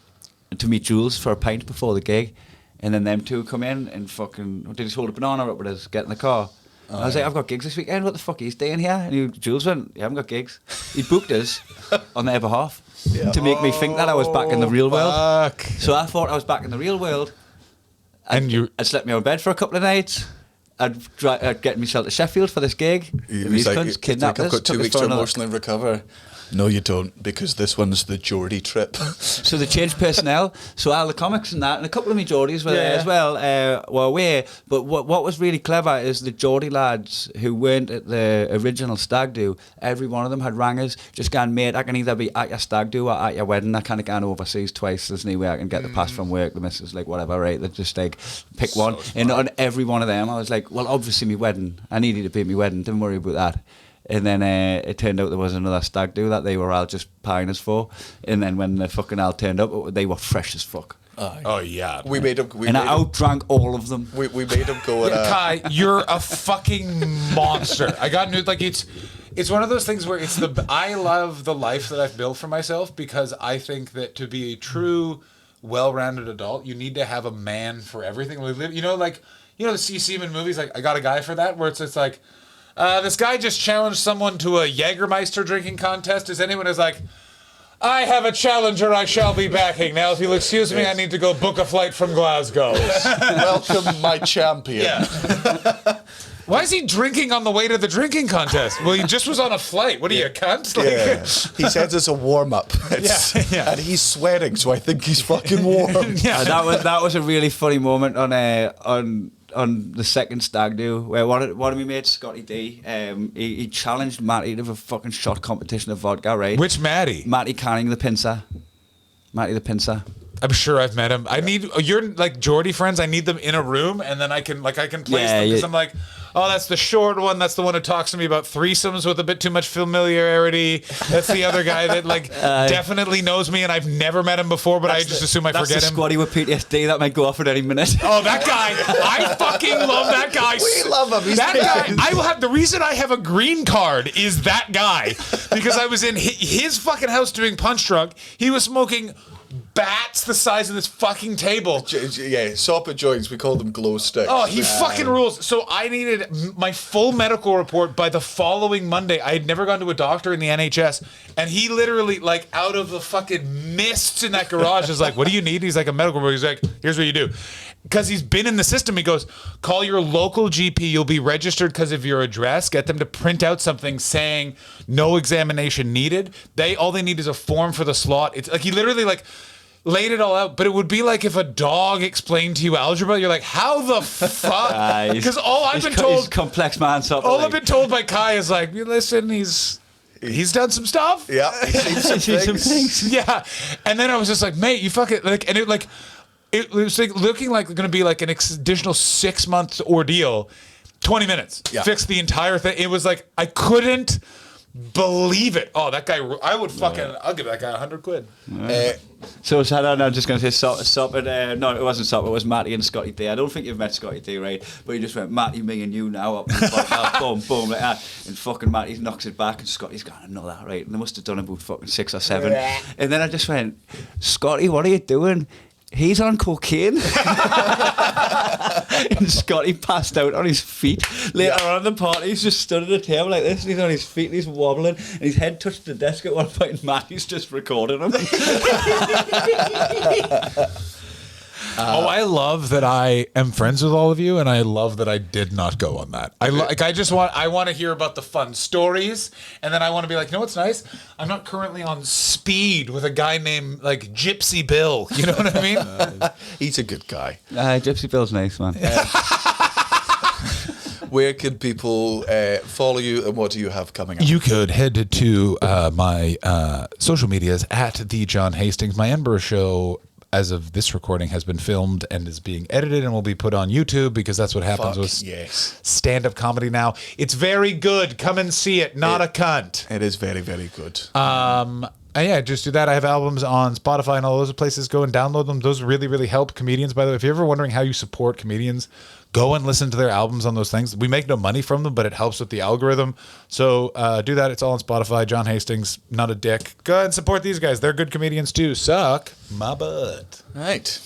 meet Jules for a pint before the gig. And then them two come in and fucking, did he hold a banana up with us, get in the car. I was like, I've got gigs this weekend, what the fuck are you staying here? And Jules went, you haven't got gigs. He booked us on their behalf to make me think that I was back in the real world. So I thought I was back in the real world. I'd slept in my own bed for a couple of nights. I'd get myself to Sheffield for this gig. He's like, I've got 2 weeks to emotionally recover. No, you don't, because this one's the Geordie trip. So they changed personnel. So all the comics and that, and a couple of me Geordies were there as well, were away. But what was really clever is the Geordie lads who weren't at the original stag do, every one of them had rang us, just going, mate, I can either be at your stag do or at your wedding. I kind of gone overseas twice. There's no way I can get the pass from work. The missus, like, whatever, right? They just like, pick one. And on every one of them, I was like, well, obviously my wedding. I needed to be at my wedding. Don't worry about that. And then it turned out there was another stag do that they were all just paying us for. And then when the fucking all turned up, they were fresh as fuck. Oh yeah, we made him. I outdrank all of them. We made him go. Kai, you're a fucking monster. I got news. Like it's one of those things where I love the life that I've built for myself because I think that to be a true, well-rounded adult, you need to have a man for everything. You see him in movies. Like I got a guy for that. Where it's like. This guy just challenged someone to a Jägermeister drinking contest. Is anyone is like, I have a challenger I shall be backing. Now, if you'll excuse me, I need to go book a flight from Glasgow. Welcome, my champion. Yeah. Why is he drinking on the way to the drinking contest? Well, he just was on a flight. What are you, a cunt? He says it's a warm-up. And he's sweating, so I think he's fucking warm. That was a really funny moment on the second stag do where one of my mates, Scotty D, he challenged Matty to a fucking shot competition of vodka, right? Which Matty? Matty Canning the Pincer. Matty the Pincer. I'm sure I've met him. You're like Geordie friends. I need them in a room, and then I can place them because I'm like, oh, that's the short one. That's the one who talks to me about threesomes with a bit too much familiarity. That's the other guy that definitely knows me, and I've never met him before, but I just assume I forget him. That's the squatty with PTSD that might go off at any minute. Oh, that guy! I fucking love that guy. We love him. That guy. The reason I have a green card is that guy because I was in his fucking house doing Punch Drunk. He was smoking bats the size of this fucking table. Yeah, Sopa joints, we call them glow sticks. Oh, he fucking rules. So I needed my full medical report by the following Monday. I had never gone to a doctor in the NHS, and he literally, like, out of the fucking mists in that garage is like, what do you need? He's like, a medical report. He's like, here's what you do. Because he's been in the system, he goes, call your local GP. You'll be registered because of your address. Get them to print out something saying no examination needed. All they need is a form for the slot. It's like he literally laid it all out. But it would be like if a dog explained to you algebra. You're like, how the fuck? Because all I've been told, he's complex man. All I've been told by Kai is like, listen, he's done some stuff. Yeah, he's seen some things. Yeah, and then I was just like, mate, you fucking It was looking like going to be like an additional 6 months ordeal. 20 minutes. Yeah. Fix the entire thing. It was like, I couldn't believe it. Oh, that guy, I'll give that guy $100. So I'm just going to say no, it wasn't Sop, it was Matty and Scotty D. I don't think you've met Scotty D, right? But he just went, Matty, me and you now, up and boom, boom, like that. And fucking Matty knocks it back and Scotty's gone, I know that, right? And they must have done about fucking 6 or 7. And then I just went, Scotty, what are you doing? He's on cocaine. And Scotty passed out on his feet. Later on in the party, he's just stood at a table like this, and he's on his feet, and he's wobbling, and his head touched the desk at one point, and Matty's just recording him. I love that I am friends with all of you, and I love that I did not go on that. I want to hear about the fun stories, and then I want to be like, you know what's nice? I'm not currently on speed with a guy named like Gypsy Bill. You know what I mean? He's a good guy. Gypsy Bill's nice, man. Where can people follow you, and what do you have coming up? You could head to my social medias at the John Hastings. My Edinburgh show, as of this recording, has been filmed and is being edited and will be put on YouTube because that's what happens with stand-up comedy now. It's very good. Come and see it. Not a cunt. It is very, very good. And yeah, just do that. I have albums on Spotify and all those places. Go and download them. Those really, really help comedians. By the way, if you're ever wondering how you support comedians, go and listen to their albums on those things. We make no money from them, but it helps with the algorithm. So do that. It's all on Spotify. John Hastings, not a dick. Go ahead and support these guys. They're good comedians too. Suck my butt. Right.